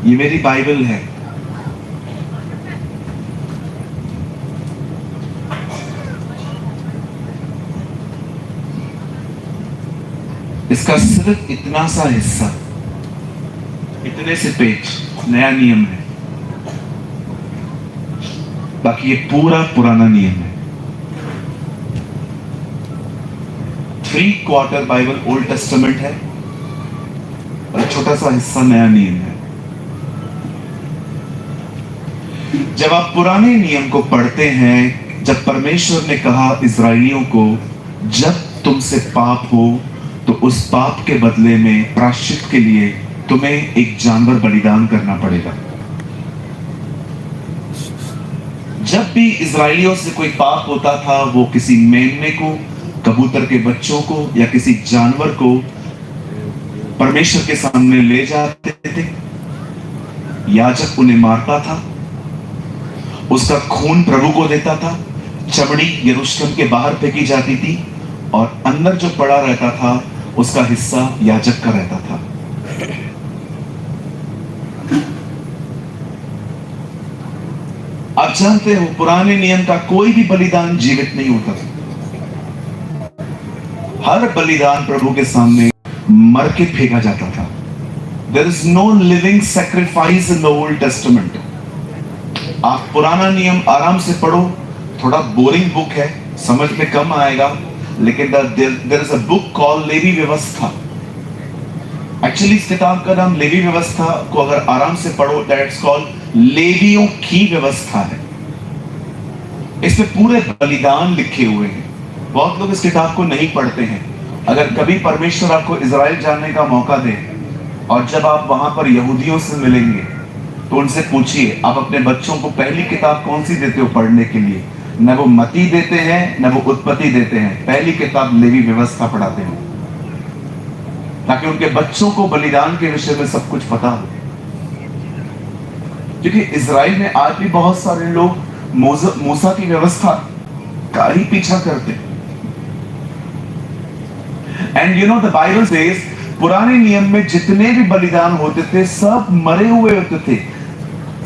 ये मेरी बाइबल है। इसका सिर्फ इतना सा हिस्सा, इतने से पेज नया नियम है, बाकी ये पूरा पुराना नियम है। 3/4 बाइबल ओल्ड टेस्टामेंट है और छोटा सा हिस्सा नया नियम है। जब आप पुराने नियम को पढ़ते हैं, जब परमेश्वर ने कहा इस्राएलियों को, जब तुमसे पाप हो तो उस पाप के बदले में प्रायश्चित के लिए तुम्हें एक जानवर बलिदान करना पड़ेगा। जब भी इस्राएलियों से कोई पाप होता था, वो किसी मेमने को, कबूतर के बच्चों को या किसी जानवर को परमेश्वर के सामने ले जाते थे। याजक उन्हें मारता था, उसका खून प्रभु को देता था, चमड़ी यरूशलेम के बाहर फेंकी जाती थी और अंदर जो पड़ा रहता था उसका हिस्सा याजक का रहता था। आप जानते हो, पुराने नियम का कोई भी बलिदान जीवित नहीं होता था। हर बलिदान प्रभु के सामने मर के फेंका जाता था। There is no living sacrifice in the Old Testament. आप पुराना नियम आराम से पढ़ो, थोड़ा बोरिंग बुक है, समझ में कम आएगा, लेकिन there is a book called लेवी व्यवस्था। एक्चुअली इस किताब का नाम लेवी व्यवस्था को अगर आराम से पढ़ो, दैट्स कॉल्ड लेवियों की व्यवस्था है। इसमें पूरे बलिदान लिखे हुए हैं। बहुत लोग इस किताब को नहीं पढ़ते हैं। अगर कभी परमेश्वर आपको इजराइल जाने का मौका दे और जब आप वहां पर यहूदियों से मिलेंगे तो उनसे पूछिए, आप अपने बच्चों को पहली किताब कौन सी देते हो पढ़ने के लिए? न वो मती देते हैं, न वो उत्पत्ति देते हैं। पहली किताब लेवी व्यवस्था पढ़ाते हैं, ताकि उनके बच्चों को बलिदान के विषय में सब कुछ पता हो। क्योंकि इजराइल में आज भी बहुत सारे लोग मूसा की व्यवस्था का ही पीछा करते हैं। And you know the Bible says, पुराने नियम में जितने भी बलिदान होते थे सब मरे हुए होते थे।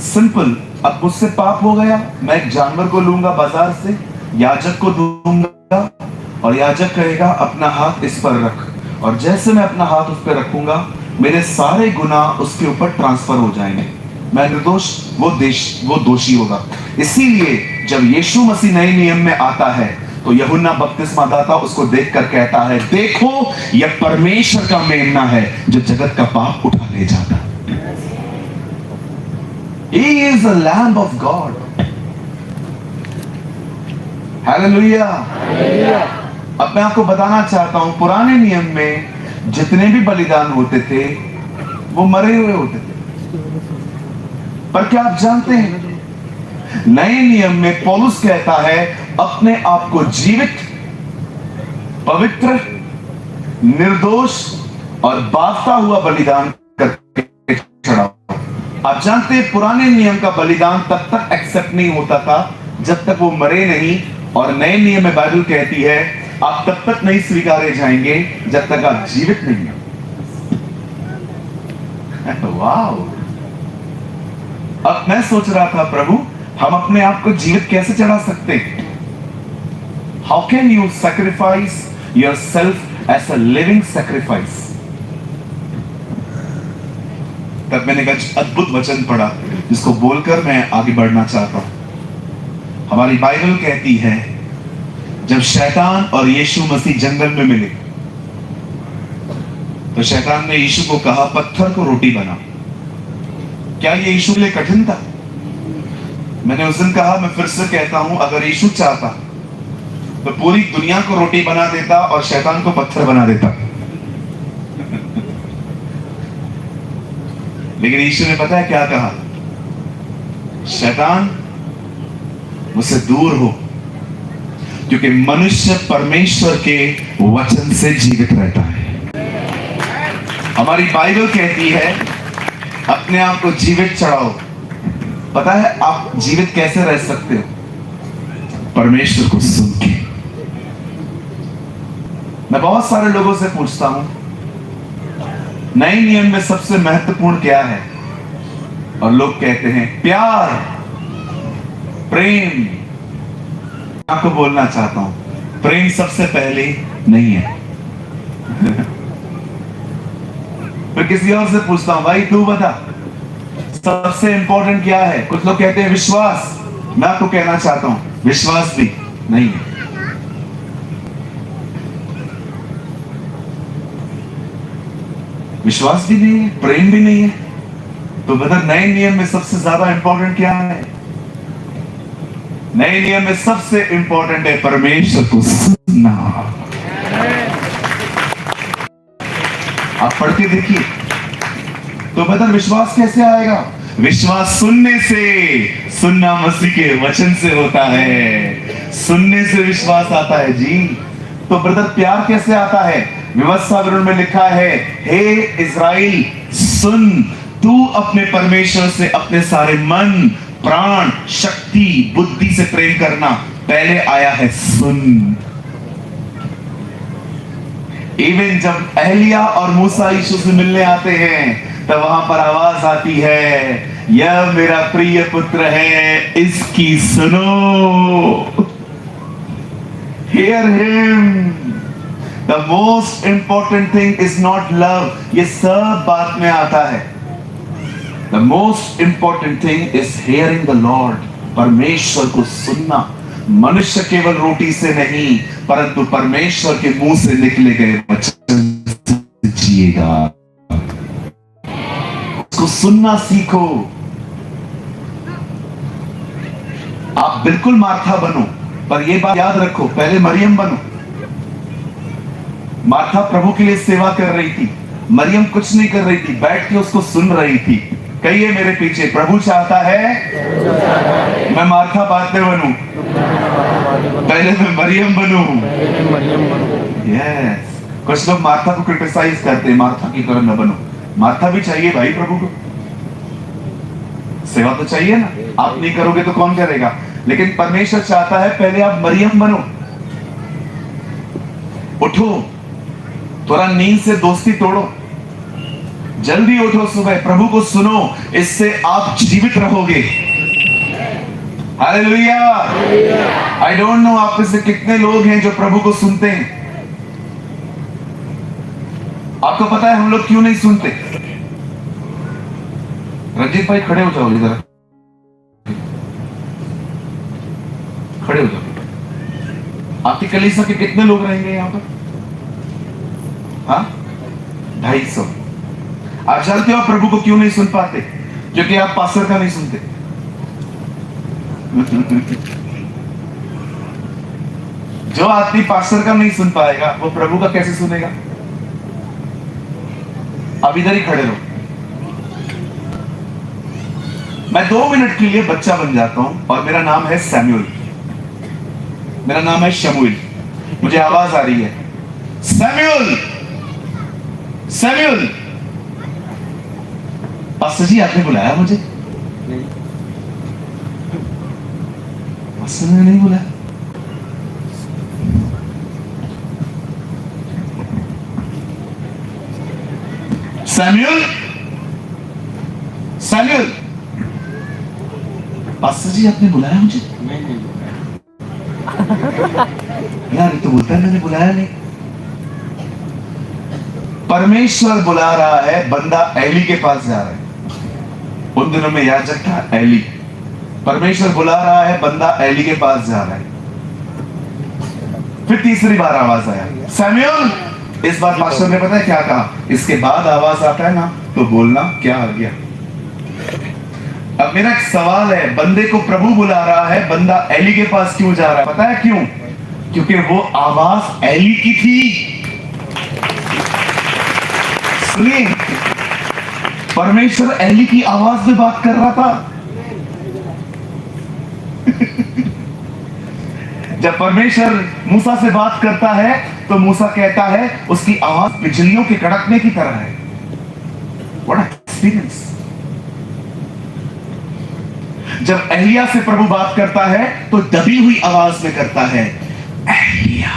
सिंपल, अब मुझसे पाप हो गया, मैं एक जानवर को लूंगा बाजार से, याजक को दूंगा और याजक कहेगा अपना हाथ इस पर रख, और जैसे मैं अपना हाथ उस पर रखूंगा मेरे सारे गुनाह उसके ऊपर ट्रांसफर हो जाएंगे। मैं निर्दोष, वो दोषी होगा। इसीलिए जब यीशु मसीह नए नियम में आता है तो यूहन्ना बपतिस्मा दाता उसको देखकर कहता है, देखो यह परमेश्वर का मेमना है जो जगत का पाप उठा ले जाता। He is the Lamb of God. Hallelujah. अब मैं आपको बताना चाहता हूं, पुराने नियम में जितने भी बलिदान होते थे वो मरे हुए होते थे। पर क्या आप जानते हैं, नए नियम में पौलुस कहता है, अपने आप को जीवित, पवित्र, निर्दोष और बांधता हुआ बलिदान करके चढ़ाओ। आप जानते हैं, पुराने नियम का बलिदान तब तक एक्सेप्ट नहीं होता था जब तक वो मरे नहीं, और नए नियम में बाइबल कहती है आप तब तक नहीं स्वीकारे जाएंगे जब तक आप जीवित नहीं हो। वाह! अब मैं सोच रहा था, प्रभु हम अपने आप को जीवित कैसे चढ़ा सकते हैं? How can you sacrifice yourself as a living sacrifice? तब मैंने एक अद्भुत वचन पढ़ा जिसको बोलकर मैं आगे बढ़ना चाहता हूं। हमारी बाइबल कहती है, जब शैतान और यीशु मसीह जंगल में मिले तो शैतान ने यीशु को कहा, पत्थर को रोटी बना। क्या ये यीशु के लिए कठिन था? मैंने उस दिन कहा, मैं फिर से कहता हूं, अगर यीशु चाहता तो पूरी दुनिया को रोटी बना देता और शैतान को पत्थर बना देता। लेकिन यीशु ने पता है क्या कहा? शैतान मुझसे दूर हो, क्योंकि मनुष्य परमेश्वर के वचन से जीवित रहता है। हमारी बाइबल कहती है अपने आप को जीवित चढ़ाओ। पता है आप जीवित कैसे रह सकते हो? परमेश्वर को सुन के। मैं बहुत सारे लोगों से पूछता हूं, नए नियम में सबसे महत्वपूर्ण क्या है? और लोग कहते हैं प्यार, प्रेम। आपको बोलना चाहता हूं, प्रेम सबसे पहले नहीं है। फिर किसी और से पूछता हूं, भाई तू बता सबसे इंपॉर्टेंट क्या है? कुछ लोग कहते हैं विश्वास। मैं आपको कहना चाहता हूं, विश्वास भी नहीं है। विश्वास भी नहीं है, प्रेम भी नहीं है। तो बता, नए नियम में सबसे ज्यादा इंपॉर्टेंट क्या है? नए नियम में सबसे इंपॉर्टेंट है परमेश्वर को सुनना। आप पढ़ के देखिए। तो बता, विश्वास कैसे आएगा? विश्वास सुनने से, सुनना मसीह के वचन से होता है। सुनने से विश्वास आता है जी। तो ब्रदर, प्यार कैसे आता है? व्यवस्था विवरण में लिखा है, हे इज़राइल सुन, तू अपने परमेश्वर से अपने सारे मन, प्राण, शक्ति, बुद्धि से प्रेम करना। पहले आया है सुन। इवन जब एलिया और मूसा यीशु से मिलने आते हैं, तब वहां पर आवाज आती है, यह मेरा प्रिय पुत्र है, इसकी सुनो। Hear him. The most important thing is not love. ये सब बात में आता है। The most important thing is hearing the Lord. परमेश्वर को सुनना। मनुष्य केवल रोटी से नहीं, परंतु परमेश्वर के मुंह से निकले गए वचन से जिएगा। उसको सुनना सीखो। आप बिल्कुल मार्था बनो, पर यह बात याद रखो, पहले मरियम बनो। मार्था प्रभु के लिए सेवा कर रही थी, मरियम कुछ नहीं कर रही थी, बैठ के उसको सुन रही थी। कहिए मेरे पीछे, प्रभु चाहता है मैं मार्था बाद में बनूं, पहले मैं मरियम बनूं। यस। कुछ लोग मार्था को क्रिटिसाइज करते हैं, मार्था की तरह न बनो। मार्था भी चाहिए भाई, प्रभु को सेवा तो चाहिए ना। आप नहीं करोगे तो कौन करेगा? लेकिन परमेश्वर चाहता है पहले आप मरियम बनो। उठो, थोड़ा नींद से दोस्ती तोड़ो, जल्दी उठो, सुबह प्रभु को सुनो, इससे आप जीवित रहोगे। हालेलुया। आई डोंट नो आप में से कितने लोग हैं जो प्रभु को सुनते हैं। आपको पता है हम लोग क्यों नहीं सुनते? रंजीत भाई खड़े हो जाओ, इधर खड़े हो जाओ। आपकी कलीसिया के कितने लोग रहेंगे यहां पर? हाँ, 250। आप जानते हो आप प्रभु को क्यों नहीं सुन पाते? क्योंकि आप पास्टर का नहीं सुनते। जो आदमी पास्टर का नहीं सुन पाएगा, वो प्रभु का कैसे सुनेगा? अब इधर ही खड़े रहो। मैं 2 मिनट के लिए बच्चा बन जाता हूं और मेरा नाम है सैमुअल। मेरा नाम है शमूएल। मुझे आवाज आ रही है, सैमुअल, सैमुअल। पास्टर जी आपने बुलाया मुझे? नहीं, पास्टर ने नहीं बुलाया। सैमुअल, सैमुअल, पास्टर जी आपने बुलाया मुझे? नहीं यार, ये तो बोलता है मैंने बुलाया नहीं। परमेश्वर बुला रहा है, बंदा एली के पास जा रहा है। उन दिनों में याजक था एली। परमेश्वर बुला रहा है, बंदा एली के पास जा रहा है। फिर तीसरी बार आवाज आया, सैमुअल। इस बार पास्टर ने पता है क्या कहा? इसके बाद आवाज आता है ना, तो बोलना क्या आ गया। अब मेरा एक सवाल है, बंदे को प्रभु बुला रहा है, बंदा एली के पास क्यों जा रहा है? पता है क्यों? क्योंकि वो आवाज एली की थी। सुनिए, परमेश्वर एली की आवाज में बात कर रहा था। जब परमेश्वर मूसा से बात करता है तो मूसा कहता है उसकी आवाज बिजलियों के कड़कने की तरह है। What experience. जब एलिया से प्रभु बात करता है तो दबी हुई आवाज में करता है, एलिया।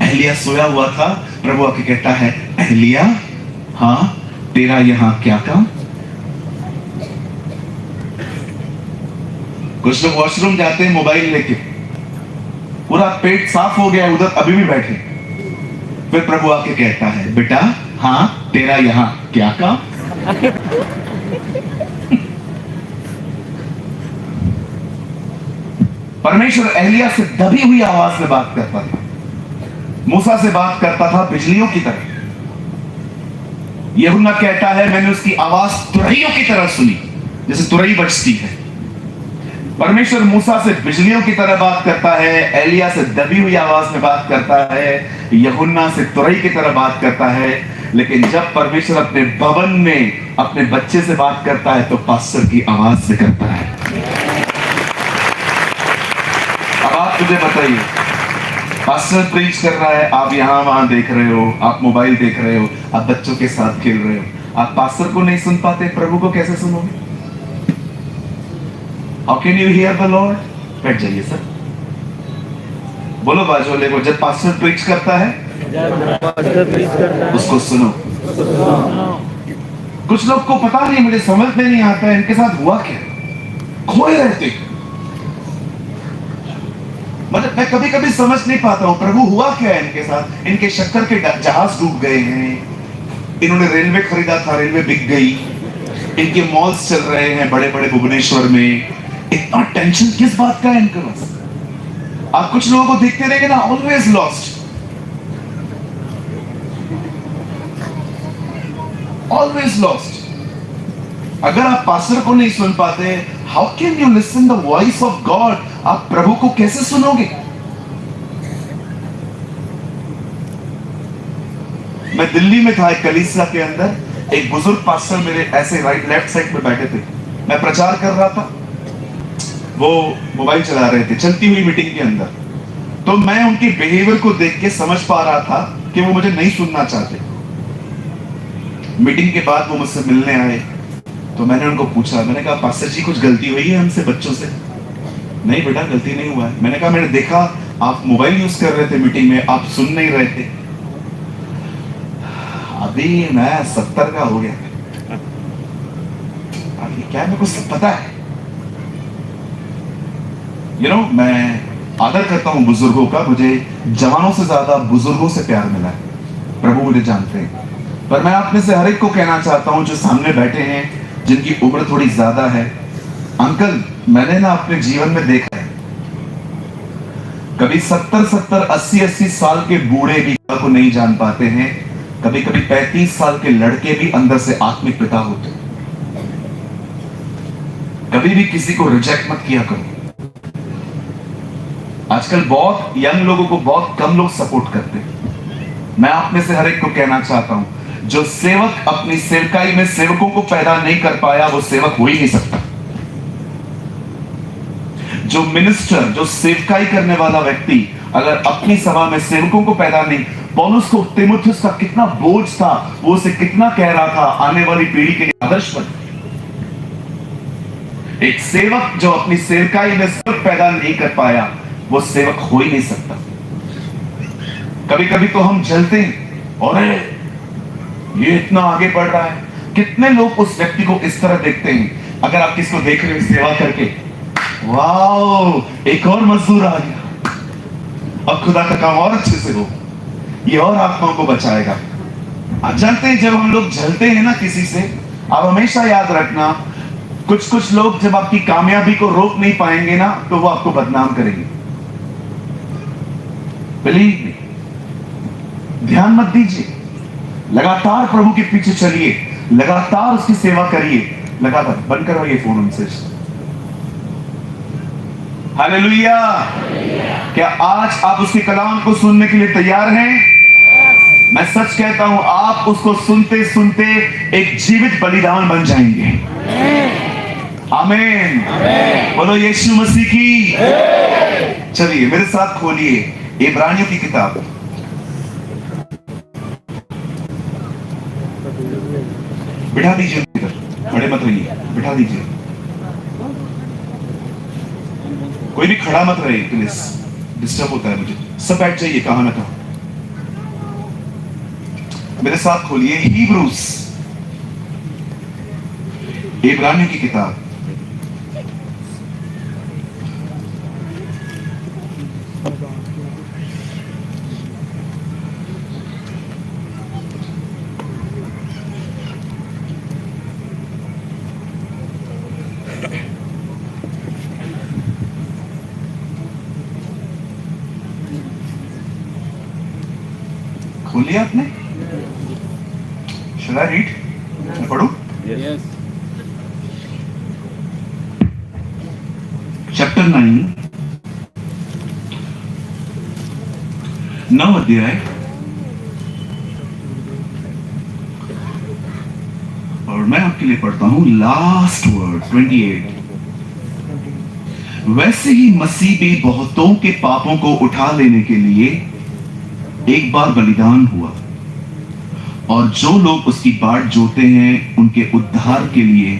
एलिया सोया हुआ था, प्रभु आके कहता है, एलिया, हाँ तेरा यहां क्या काम? कुछ लोग वॉशरूम जाते हैं मोबाइल लेके, पूरा पेट साफ हो गया, उधर अभी भी बैठे। फिर प्रभु आके कहता है, बेटा हाँ तेरा यहां क्या काम। परमेश्वर एलिया से दबी हुई आवाज में बात करता था, मूसा से बात करता था बिजलियों की तरह। यूहन्ना कहता है मैंने उसकी आवाज तुरहियों की तरह सुनी, जैसे तुरही बजती है। परमेश्वर मूसा से बिजलियों की तरह बात करता है, एलिया से दबी हुई आवाज में बात करता है, यूहन्ना से तुरही की तरह बात करता है। लेकिन जब परमेश्वर अपने भवन में अपने बच्चे से बात करता है तो पास्टर की आवाज से करता है। अब आप मुझे बताइए, पास्टर प्रीच कर रहा है, आप यहां वहां देख रहे हो, आप मोबाइल देख रहे हो, आप बच्चों के साथ खेल रहे हो, आप पास्टर को नहीं सुन पाते, प्रभु को कैसे सुनोगे? How can you hear the Lord? बैठ जाइए सर, बोलो बाजू वाले को, जब पास्टर प्रीच करता है उसको सुनो। कुछ लोग को पता नहीं, मुझे समझ में नहीं आता है इनके साथ हुआ क्या, खोए रहते। मतलब मैं कभी कभी समझ नहीं पाता हूं प्रभु हुआ क्या है इनके साथ। इनके शक्कर के जहाज डूब गए हैं, इन्होंने रेलवे खरीदा था, रेलवे बिक गई, इनके मॉल्स चल रहे हैं बड़े बड़े भुवनेश्वर में। इतना टेंशन किस बात का है इनके पास? आप कुछ लोगों को देखते रहेंगे ना, ऑलवेज लॉस्ट, ऑलवेज लॉस्ट। अगर आप पास्टर को नहीं सुन पाते, how can you listen the voice of God? आप प्रभु को कैसे सुनोगे? मैं दिल्ली में था एक कलीसिया के अंदर, एक बुजुर्ग पास्टर मेरे ऐसे राइट लेफ्ट साइड में बैठे थे। मैं प्रचार कर रहा था, वो मोबाइल चला रहे थे चलती हुई मीटिंग के अंदर। तो मैं उनके बिहेवियर को देख के समझ पा रहा था कि वो मुझे नहीं सुनना चाहते। मीटिंग के बाद वो मुझसे मिलने आए, तो मैंने उनको पूछा, मैंने कहा पास्टर जी कुछ गलती हुई है हमसे बच्चों से? नहीं बेटा गलती नहीं हुआ है। मैंने कहा मैंने देखा आप मोबाइल यूज कर रहे थे मीटिंग में, आप सुन नहीं रहे थे। अभी मैं 70 का हो गया, अभी क्या मेरे को सब पता है। मैं आदर करता हूं बुजुर्गों का, मुझे जवानों से ज्यादा बुजुर्गों से प्यार मिला है, प्रभु मुझे जानते हैं। पर मैं आप में से हर एक को कहना चाहता हूं जो सामने बैठे हैं, जिनकी उम्र थोड़ी ज्यादा है, अंकल मैंने ना अपने जीवन में देखा है, कभी 70 80 साल के बूढ़े भी को नहीं जान पाते हैं, कभी कभी 35 साल के लड़के भी अंदर से आत्मिक पिता होते हैं। कभी भी किसी को रिजेक्ट मत किया करो। आजकल बहुत यंग लोगों को बहुत कम लोग सपोर्ट करते हैं। मैं आप में से हर एक को कहना चाहता हूं, जो सेवक अपनी सेवकाई में सेवकों को पैदा नहीं कर पाया, वो सेवक हो ही नहीं सकता। जो मिनिस्टर, जो सेवकाई करने वाला व्यक्ति अगर अपनी सभा में सेवकों को पैदा नहीं, पौलुस को तीमुथियुस का कितना बोझ था, वो उसे कितना कह रहा था आने वाली पीढ़ी के लिए आदर्श बन। एक सेवक जो अपनी सेवकाई में सेवक पैदा नहीं कर पाया, वो सेवक हो ही नहीं सकता। कभी कभी तो हम जलते हैं, और ये इतना आगे बढ़ रहा है। कितने लोग उस व्यक्ति को इस तरह देखते हैं, अगर आप किसको देख रहे हो सेवा करके, वाह एक और मजदूर आ गया, अब खुदा का काम और अच्छे से हो, ये और आत्माओं को बचाएगा। आप जानते हैं जब हम लोग जलते हैं ना किसी से, आप हमेशा याद रखना, कुछ लोग जब आपकी कामयाबी को रोक नहीं पाएंगे ना, तो वो आपको बदनाम करेंगे। बिलीव मी, ध्यान मत दीजिए, लगातार प्रभु के पीछे चलिए, लगातार उसकी सेवा करिए, लगातार। बंद करो ये फोन उनसे। हालेलुया। क्या आज आप उसके कलाम को सुनने के लिए तैयार हैं? मैं सच कहता हूं, आप उसको सुनते सुनते एक जीवित बलिदान बन जाएंगे। आमीन। बोलो यीशु मसीह की। चलिए मेरे साथ खोलिए इब्रानियों की किताब। बिठा दीजिए, खड़े मत रहिए, बिठा दीजिए, कोई भी खड़ा मत रहे प्लीज, डिस्टर्ब होता है मुझे। सब बैठ जाइए कहां ना कहां। मेरे साथ खोलिए हिब्रूस, इब्रानियों की किताब। खोल लिया आपने? Shall I read? मैं पढ़ूं? Yes. चैप्टर 9, 9 अध्याय और मैं आपके लिए पढ़ता हूं लास्ट वर्ड 28। वैसे ही मसीह भी बहुतों के पापों को उठा लेने के लिए एक बार बलिदान हुआ, और जो लोग उसकी बाट जोते हैं उनके उद्धार के लिए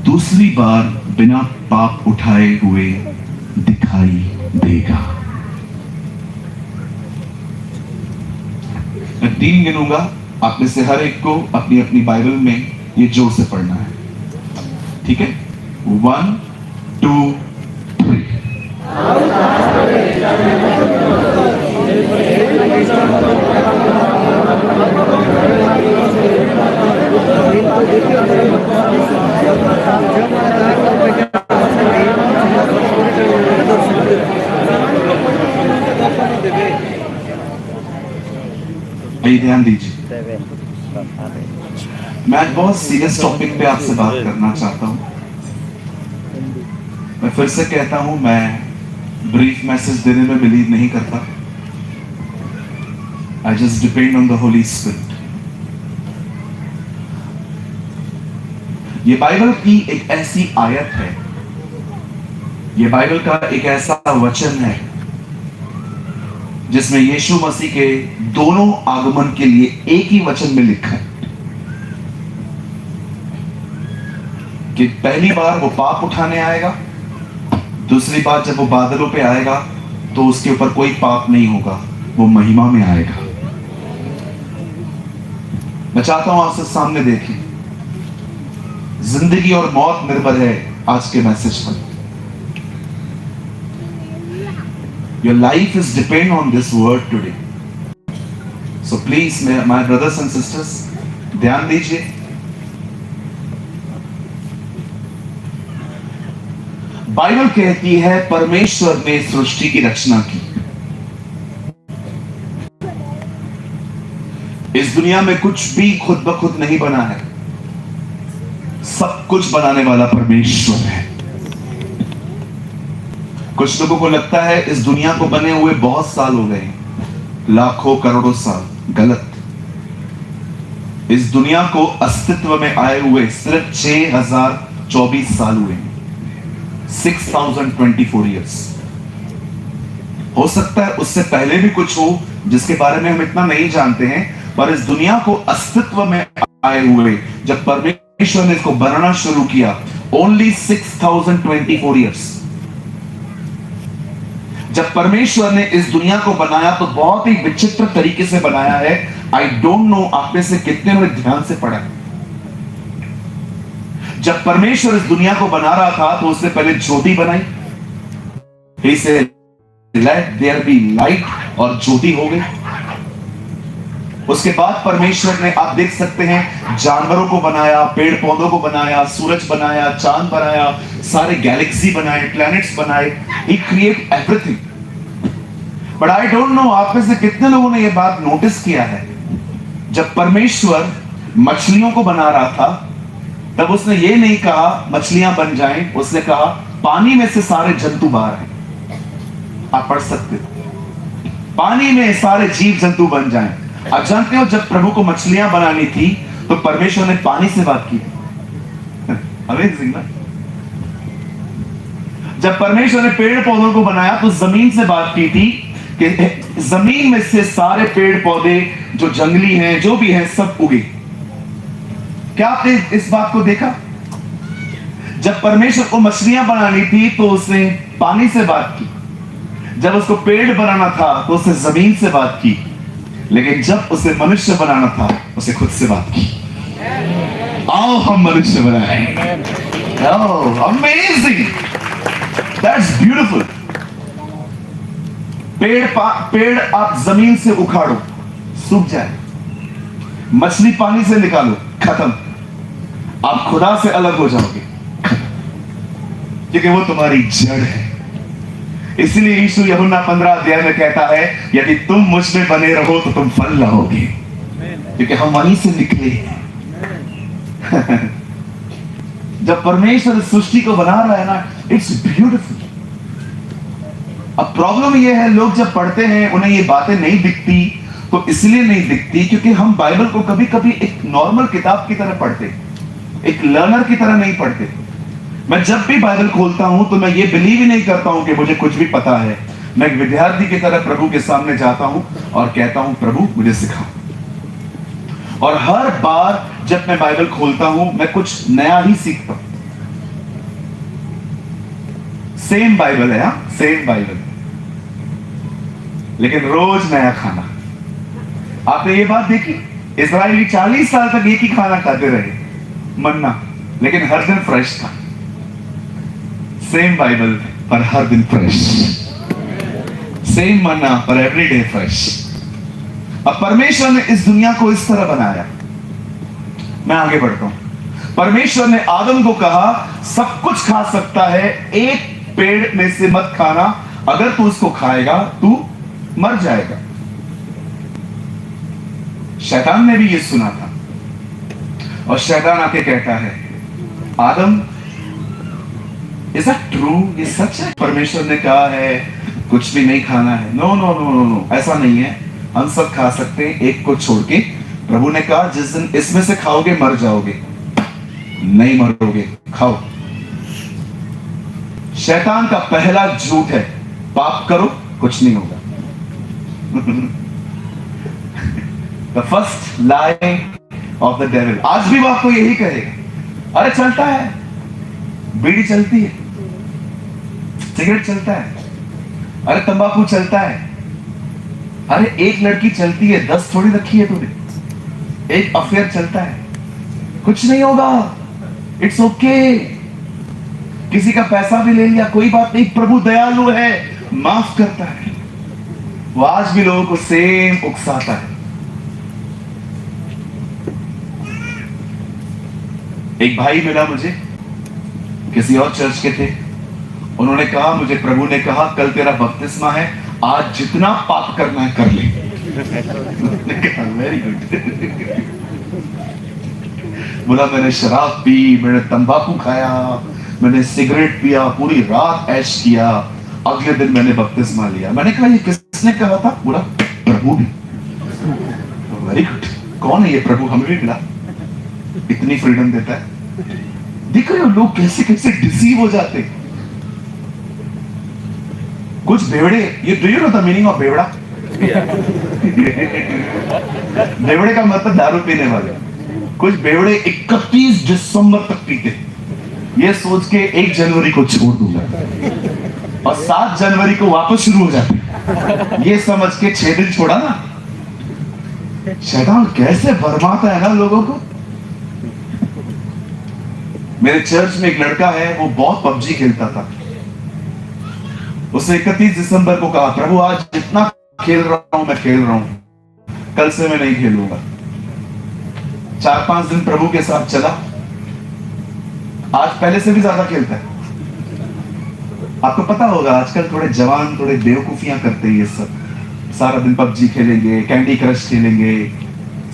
दूसरी बार बिना पाप उठाए हुए दिखाई देगा। मैं 3 गिनूंगा, आप में से हर एक को अपनी अपनी बाइबल में ये जोर से पढ़ना है, ठीक है? 1 2 3। आइए ध्यान दीजिए, मैं आज बहुत सीरियस टॉपिक पे आपसे बात करना चाहता हूं। मैं फिर से कहता हूं, मैं ब्रीफ मैसेज देने में बिलीव नहीं करता। I just depend on the Holy Spirit. ये बाइबल की एक ऐसी आयत है, ये बाइबल का एक ऐसा वचन है जिसमें यीशु मसीह के दोनों आगमन के लिए एक ही वचन में लिखा है कि पहली बार वो पाप उठाने आएगा, दूसरी बार जब वो बादलों पे आएगा तो उसके ऊपर कोई पाप नहीं होगा, वो महिमा में आएगा। मैं चाहता हूं आपसे सामने देखें, जिंदगी और मौत निर्भर है आज के मैसेज पर। Your life is depend on this word today. So please, my brothers and sisters, ध्यान दीजिए। बाइबल कहती है परमेश्वर ने सृष्टि की रचना की। इस दुनिया में कुछ भी खुद ब खुद नहीं बना है, सब कुछ बनाने वाला परमेश्वर है। कुछ लोगों को लगता है इस दुनिया को बने हुए बहुत साल हो गए, लाखों करोड़ों साल। गलत। इस दुनिया को अस्तित्व में आए हुए सिर्फ 6024 साल हुए, 6024 ईयर्स। हो सकता है उससे पहले भी कुछ हो जिसके बारे में हम इतना नहीं जानते हैं, पर इस दुनिया को अस्तित्व में आए हुए जब परमेश्वर ने इसको बनाना शुरू किया, ओनली 6024 ईयर्स। जब परमेश्वर ने इस दुनिया को बनाया तो बहुत ही विचित्र तरीके से बनाया है। आई डोंट नो आप में से कितने ने ध्यान से पढ़ा। जब परमेश्वर इस दुनिया को बना रहा था तो उसने पहले ज्योति बनाई, He said, let there be light, और ज्योति हो गई। उसके बाद परमेश्वर ने, आप देख सकते हैं, जानवरों को बनाया, पेड़ पौधों को बनाया, सूरज बनाया, चांद बनाया, सारे गैलेक्सी बनाए, प्लैनेट्स बनाए। He created everything. But I don't know आप में से कितने लोगों ने यह बात नोटिस किया है, जब परमेश्वर मछलियों को बना रहा था तब उसने ये नहीं कहा मछलियां बन जाएं, उसने कहा पानी में से सारे जंतु बाहर हैं। आप पढ़ सकते हो, पानी में सारे जीव जंतु बन जाएं। आप जानते हो जब प्रभु को मछलियां बनानी थी तो परमेश्वर ने पानी से बात की। अमेजिंग ना? जब परमेश्वर ने पेड़ पौधों को बनाया तो जमीन से बात की थी कि जमीन में से सारे पेड़ पौधे जो जंगली हैं, जो भी हैं, सब उगे। क्या आपने इस बात को देखा? जब परमेश्वर को मछलियां बनानी थी तो उसने पानी से बात की, जब उसको पेड़ बनाना था तो उसने जमीन से बात की, लेकिन जब उसे मनुष्य बनाना था उसे खुद से बात की। आओ हम मनुष्य बनाए। Amazing, that's beautiful. पेड़ आप जमीन से उखाड़ो, सूख जाए। मछली पानी से निकालो, खत्म। आप खुदा से अलग हो जाओगे, क्योंकि वो तुम्हारी जड़ है। इसलिए यीशु यूहन्ना 15 अध्याय में कहता है, यदि तुम मुझ में बने रहो तो तुम फल लाओगे, क्योंकि हम वहीं से निकले हैं। जब परमेश्वर इस सृष्टि को बना रहा है ना, इट्स ब्यूटीफुल। अब प्रॉब्लम यह है, लोग जब पढ़ते हैं उन्हें ये बातें नहीं दिखती, तो इसलिए नहीं दिखती क्योंकि हम बाइबल को कभी कभी एक नॉर्मल किताब की तरह पढ़ते, एक लर्नर की तरह नहीं पढ़ते। मैं जब भी बाइबल खोलता हूं तो मैं ये बिलीव ही नहीं करता हूं कि मुझे कुछ भी पता है। मैं एक विद्यार्थी की तरह प्रभु के सामने जाता हूं और कहता हूं, प्रभु मुझे सिखाओ। और हर बार जब मैं बाइबल खोलता हूं मैं कुछ नया ही सीखता हूं। सेम बाइबल है, सेम बाइबल, लेकिन रोज नया खाना। आपने ये बात देखी, इस्राएली 40 साल तक एक ही खाना खाते रहे, मन्ना, लेकिन हर दिन फ्रेश था। सेम बाइबल पर हर दिन फ्रेश, सेम मन्ना पर एवरीडे फ्रेश। अब परमेश्वर ने इस दुनिया को इस तरह बनाया। मैं आगे बढ़ता हूं। परमेश्वर ने आदम को कहा, सब कुछ खा सकता है, एक पेड़ में से मत खाना, अगर तू उसको खाएगा तू मर जाएगा। शैतान ने भी ये सुना था और शैतान आके कहता है, आदम इज दैट ट्रू? ये सच है? परमेश्वर ने कहा है कुछ भी नहीं खाना है। No no no no no, ऐसा नहीं है, हम सब खा सकते हैं, एक को छोड़ के। प्रभु ने कहा, जिस दिन इसमें से खाओगे मर जाओगे। नहीं मरोगे, खाओ। शैतान का पहला झूठ है, पाप करो कुछ नहीं होगा। The first lie of the devil। आज भी वो आपको यही कहेगा। अरे चलता है, बीड़ी चलती है, सिगरेट चलता है, अरे तंबाकू चलता है, अरे एक लड़की चलती है, 10 थोड़ी रखी है तूने, एक अफेयर चलता है, कुछ नहीं होगा, इट्स ओके। किसी का पैसा भी ले लिया, कोई बात नहीं, प्रभु दयालु है, माफ करता है। वो आज भी लोगों को सेम उकसाता है। एक भाई मिला मुझे, किसी और चर्च के थे। उन्होंने कहा, मुझे प्रभु ने कहा कल तेरा बपतिस्मा है, आज जितना पाप करना है कर ले। Very good. बोला, मैंने शराब पी, मैंने तंबाकू खाया, मैंने सिगरेट पिया, पूरी रात ऐश किया, अगले दिन मैंने बपतिस्मा लिया। मैंने कहा, ये किसने कहा था? बोला, प्रभु ने। Very good. कौन है ये प्रभु? हमें भी मिला, इतनी फ्रीडम देता है। देख रहे हो लोग कैसे कैसे डिसीव हो जाते। कुछ बेवड़े, ये do you know the meaning of bewda? बेवड़े का मतलब दारू पीने वाले। कुछ बेवड़े 31 दिसंबर तक पीते, ये सोच के 1 जनवरी को छोड़ दूंगा, और 7 जनवरी को वापस शुरू हो जाते, ये समझ के 6 दिन छोड़ा ना। शैतान कैसे भरमाता है ना लोगों को। मेरे चर्च में एक लड़का है, वो बहुत पबजी खेलता था। उसने 31 दिसंबर को कहा, प्रभु आज जितना खेल रहा हूं मैं खेल रहा हूं, कल से मैं नहीं खेलूंगा। 4-5 दिन प्रभु के साथ चला, आज पहले से भी ज्यादा खेलता है। आपको पता होगा आजकल थोड़े जवान थोड़े बेवकूफियां करते हैं, ये सब सारा दिन पबजी खेलेंगे, कैंडी क्रश खेलेंगे,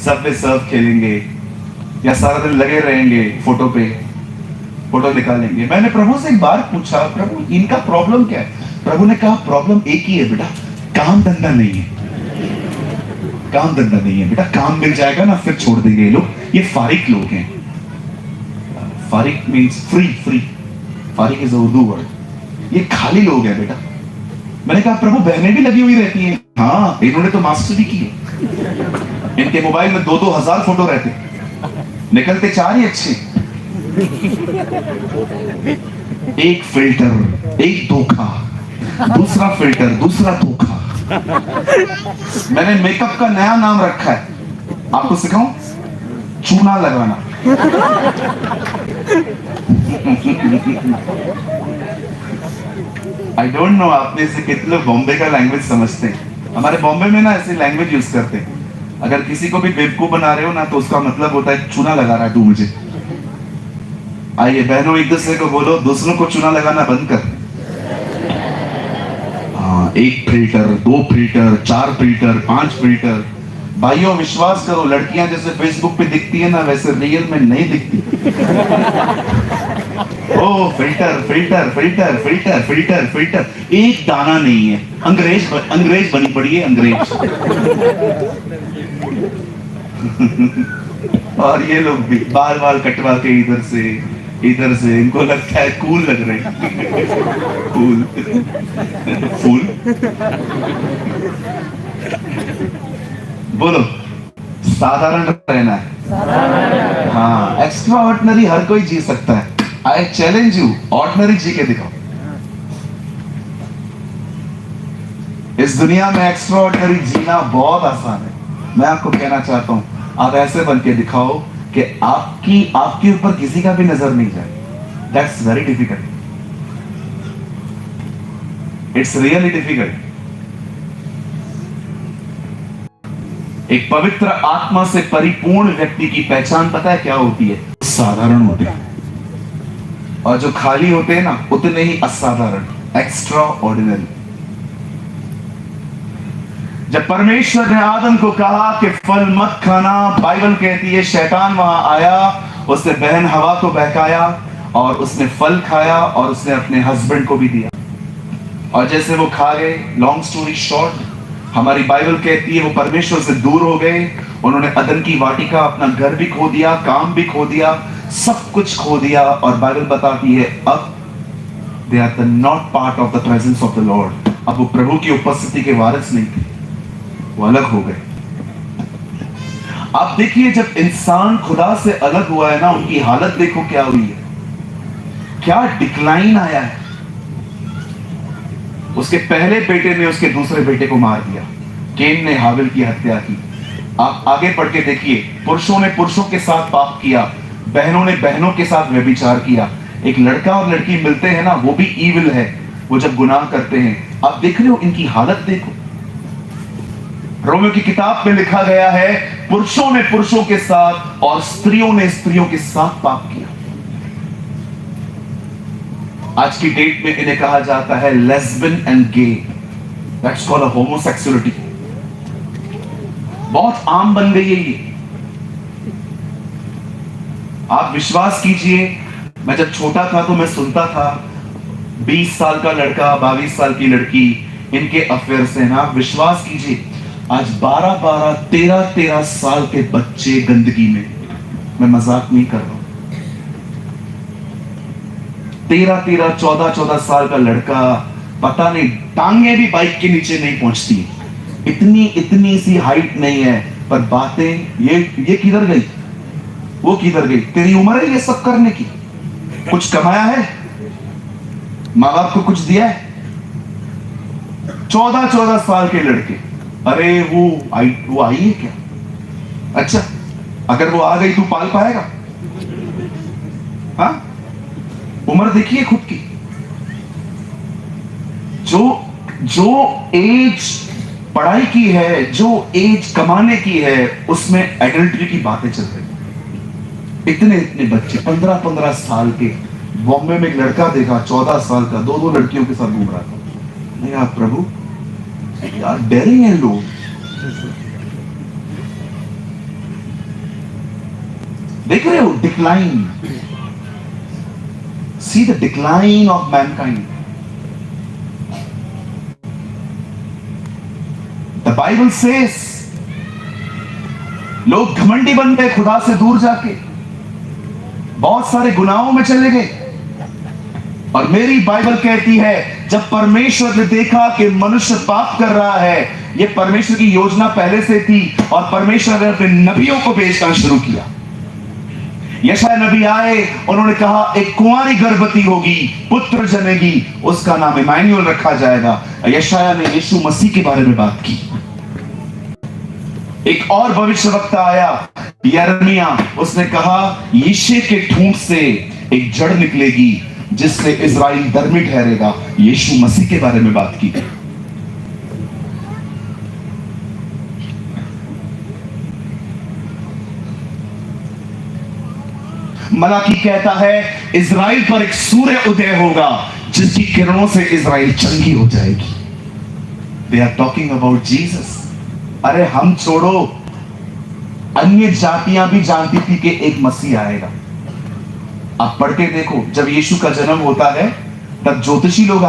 सबवे सर्फ खेलेंगे, या सारा दिन लगे रहेंगे फोटो पे, फोटो निकालेंगे। मैंने प्रभु से एक बार पूछा, प्रभु इनका प्रॉब्लम क्या है? प्रभु ने कहा, प्रॉब्लम एक ही है बेटा, काम धंधा नहीं है। काम धंधा नहीं है बेटा, काम मिल जाएगा ना फिर छोड़ देंगे ये लोग। ये फारिक लोग हैं। Farig means free, free. Farig is Urdu word. ये खाली लोग हैं बेटा। मैंने कहा, प्रभु बहनें भी लगी हुई रहती हैं। हाँ, इन्होंने तो मास्टर भी की है। इनके मोबाइल में 2-2 हजार फोटो रहते, निकलते 4 ही अच्छे। एक फिल्टर, एक धोखा, दूसरा फिल्टर, दूसरा धोखा। मैंने मेकअप का नया नाम रखा है, आपको सिखाऊं? चूना लगाना। आई डोंट नो आप में से कितने लोग बॉम्बे का लैंग्वेज समझते हैं। हमारे बॉम्बे में ना ऐसे लैंग्वेज यूज करते हैं। अगर किसी को भी बेवकूफ बना रहे हो ना, तो उसका मतलब होता है चूना लगा रहा है तू मुझे। आइए बहनों, एक दूसरे को बोलो, दूसरों को चूना लगाना बंद कर। 1 फिल्टर, 2 फिल्टर, 4 फिल्टर, 5 फिल्टर। भाइयों विश्वास करो, लड़कियां जैसे फेसबुक पे दिखती है ना, वैसे रियल में नहीं दिखती। Oh filter filter filter filter filter filter, एक दाना नहीं है। अंग्रेज बनी पड़ी है, अंग्रेज। और ये लोग भी बाल बाल कटवा के इधर से इनको लगता है कूल लग रहे हैं। कूल फूल। बोलो, साधारण रहना है। हाँ, एक्स्ट्रा ऑर्डिनरी हर कोई जी सकता है। आई चैलेंज यू, ऑर्डिनरी जी के दिखाओ। इस दुनिया में एक्स्ट्रा ऑर्डिनरी जीना बहुत आसान है। मैं आपको कहना चाहता हूं, आप ऐसे बन के दिखाओ कि आपके ऊपर किसी का भी नजर नहीं जाए। That's very difficult, it's really difficult. एक पवित्र आत्मा से परिपूर्ण व्यक्ति की पहचान पता है क्या होती है? साधारण होते हैं, और जो खाली होते हैं ना, उतने ही असाधारण, एक्स्ट्रा ऑर्डिनरी। जब परमेश्वर ने आदम को कहा कि फल मत खाना, बाइबल कहती है शैतान वहां आया, उसने बहन हवा को बहकाया और उसने फल खाया और उसने अपने हस्बैंड को भी दिया। और जैसे वो खा गए, लॉन्ग स्टोरी शॉर्ट, हमारी बाइबल कहती है वो परमेश्वर से दूर हो गए। उन्होंने अदन की वाटिका, अपना घर भी खो दिया, काम भी खो दिया, सब कुछ खो दिया। और बाइबल बताती है अब they are not part of the presence of the Lord. अब वो प्रभु की उपस्थिति के वारिस नहीं थे, वो अलग हो गए। आप देखिए, जब इंसान खुदा से अलग हुआ है ना, उनकी हालत देखो क्या हुई है, क्या डिक्लाइन आया है। उसके पहले बेटे ने उसके दूसरे बेटे को मार दिया, केन ने हाबिल की हत्या की। आप आगे पढ़ के देखिए, पुरुषों ने पुरुषों के साथ पाप किया, बहनों ने बहनों के साथ व्यभिचार किया। एक लड़का और लड़की मिलते हैं ना, वो भी ईविल है, वो जब गुनाह करते हैं। आप देख रहे हो इनकी हालत देखो। रोमियो की किताब में लिखा गया है, पुरुषों ने पुरुषों के साथ और स्त्रियों ने स्त्रियों के साथ पाप किया। आज की डेट में इन्हें कहा जाता है lesbian and gay, that's called homosexuality. बहुत आम बन गई है ये। आप विश्वास कीजिए, मैं जब छोटा था तो मैं सुनता था 20 साल का लड़का, 22 साल की लड़की, इनके अफेयर से ना, विश्वास कीजिए आज 12-12, 13-13 साल के बच्चे गंदगी में। मैं मजाक नहीं कर रहा हूं। 13-13, 14-14 साल का लड़का, पता नहीं टांगे भी बाइक के नीचे नहीं पहुंचती, इतनी सी हाइट नहीं है, पर बातें ये किधर गई, वो किधर गई। तेरी उम्र है ये सब करने की? कुछ कमाया है? माँ बाप को कुछ दिया है? 14-14 साल के लड़के, अरे वो आई है क्या? अच्छा, अगर वो आ गई तो पाल पाएगा? हाँ, उम्र देखिए खुद की। जो एज पढ़ाई की है, जो एज कमाने की है, उसमें एडल्ट्री की बातें चल रही। इतने बच्चे 15-15 साल के। बॉम्बे में एक लड़का देखा 14 साल का, 2 लड़कियों के साथ घूम रहा था। यार प्रभु, यार डेरिंग है लोग। देख रहे हो decline, see the decline of Mankind. The Bible says लोग घमंडी बन गए, खुदा से दूर जाके बहुत सारे गुनाहों में चले गए। और मेरी बाइबल कहती है, जब परमेश्वर ने देखा कि मनुष्य पाप कर रहा है, यह परमेश्वर की योजना पहले से थी, और परमेश्वर ने अपने नबियों को भेजना शुरू किया। यशायाह नबी आए, उन्होंने कहा एक कुंवारी गर्भवती होगी, पुत्र जनेगी, उसका नाम इमानुएल रखा जाएगा। यशायाह ने यीशु मसीह के बारे में बात की। एक और भविष्यवक्ता आया, यिर्मयाह, उसने कहा यिशै के ठूंठ से एक जड़ निकलेगी जिससे इजराइल धर्मी ठहरेगा। यीशु मसीह के बारे में बात की। मलाकी कहता है इजराइल पर एक सूर्य उदय होगा जिसकी किरणों से इजराइल चंगी हो जाएगी। They are talking about Jesus. अरे हम छोड़ो, अन्य जातियां भी जानती थी कि एक मसीह आएगा। आप पढ़ के देखो, जब यीशु का जन्म होता है तब ज्योतिषी लोग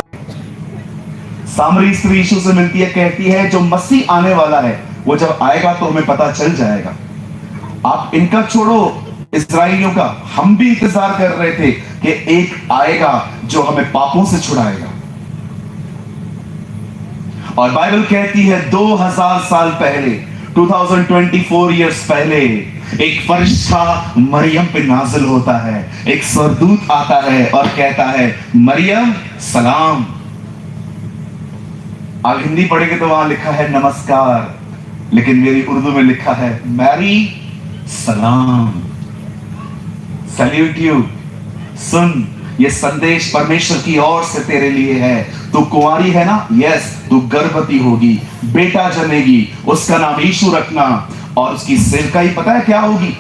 सामरी स्त्री यीशु से मिलती है, कहती है जो मसीह आने वाला है वो जब आएगा तो हमें पता चल जाएगा। आप इनका छोड़ो, इस्राएलियों का, हम भी इंतजार कर रहे थे कि एक आएगा जो हमें पापों से छुड़ाएगा। और बाइबल कहती है 2000 साल पहले, 2024 इयर्स पहले, एक फरिश्ता मरियम पे नाजिल होता है, एक स्वर्गदूत आता है और कहता है मरियम सलाम। आप हिंदी पढ़ेंगे तो वहां लिखा है नमस्कार, लेकिन मेरी उर्दू में लिखा है मैरी सलाम, सैल्यूट यू। सुन, ये संदेश परमेश्वर की ओर से तेरे लिए है। तू कुंवारी है ना? यस। तू गर्भवती होगी, बेटा जन्मेगी, उसका नाम यीशु रखना, और उसकी सेवकाई पता है क्या होगी?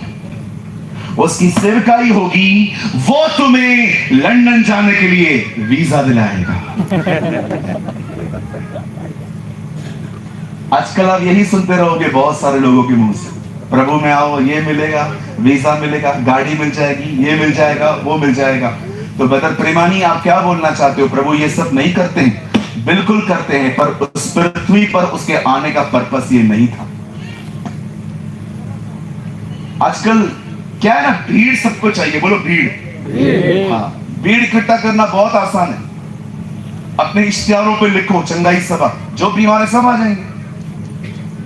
उसकी सेवकाई होगी, वो तुम्हें लंदन जाने के लिए वीजा दिलाएगा। आजकल आप यही सुनते रहोगे बहुत सारे लोगों के मुंह से, प्रभु में आओ, ये मिलेगा, वीजा मिलेगा, गाड़ी मिल जाएगी, ये मिल जाएगा, वो मिल जाएगा। तो ब्रदर प्रेमानी, आप क्या बोलना चाहते हो? प्रभु ये सब नहीं करते हैं? बिल्कुल करते हैं, पर उस पृथ्वी पर उसके आने का पर्पस ये नहीं था। आजकल क्या है ना, भीड़ सबको चाहिए। बोलो भीड़। हाँ, भीड़ इकट्ठा करना बहुत आसान है। अपने इश्तिहारों पे लिखो चंगाई सभा, जो बीमार है सब आ जाएंगे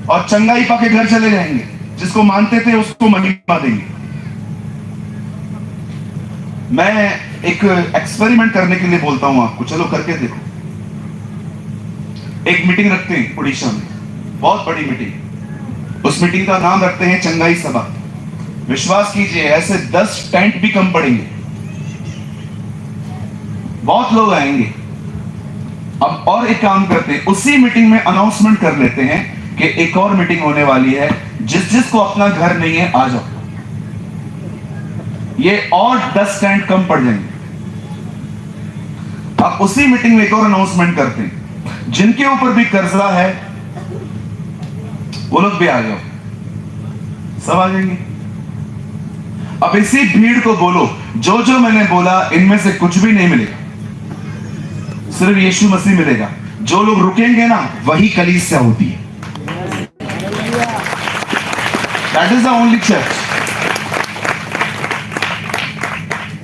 और चंगाई पाके घर चले जाएंगे। जिसको मानते थे उसको महिमा देंगे। मैं एक एक्सपेरिमेंट करने के लिए बोलता हूं आपको, चलो करके देखो। एक मीटिंग रखते हैं उड़ीसा में, बहुत बड़ी मीटिंग। उस मीटिंग का नाम रखते हैं चंगाई सभा। विश्वास कीजिए, ऐसे 10 टेंट भी कम पड़ेंगे, बहुत लोग आएंगे। अब और एक काम करते हैं, उसी मीटिंग में अनाउंसमेंट कर लेते हैं कि एक और मीटिंग होने वाली है, जिसको अपना घर नहीं है आ जाओ। ये और 10 टेंट कम पड़ जाएंगे। अब उसी मीटिंग में एक और अनाउंसमेंट करते हैं, जिनके ऊपर भी कर्जा है वो लोग भी आ जाओ, सब आ जाएंगे। अब इसी भीड़ को बोलो, जो जो मैंने बोला इनमें से कुछ भी नहीं मिलेगा, सिर्फ यीशु मसीह मिलेगा। जो लोग रुकेंगे ना, वही कलीसिया होती है। That is the only church।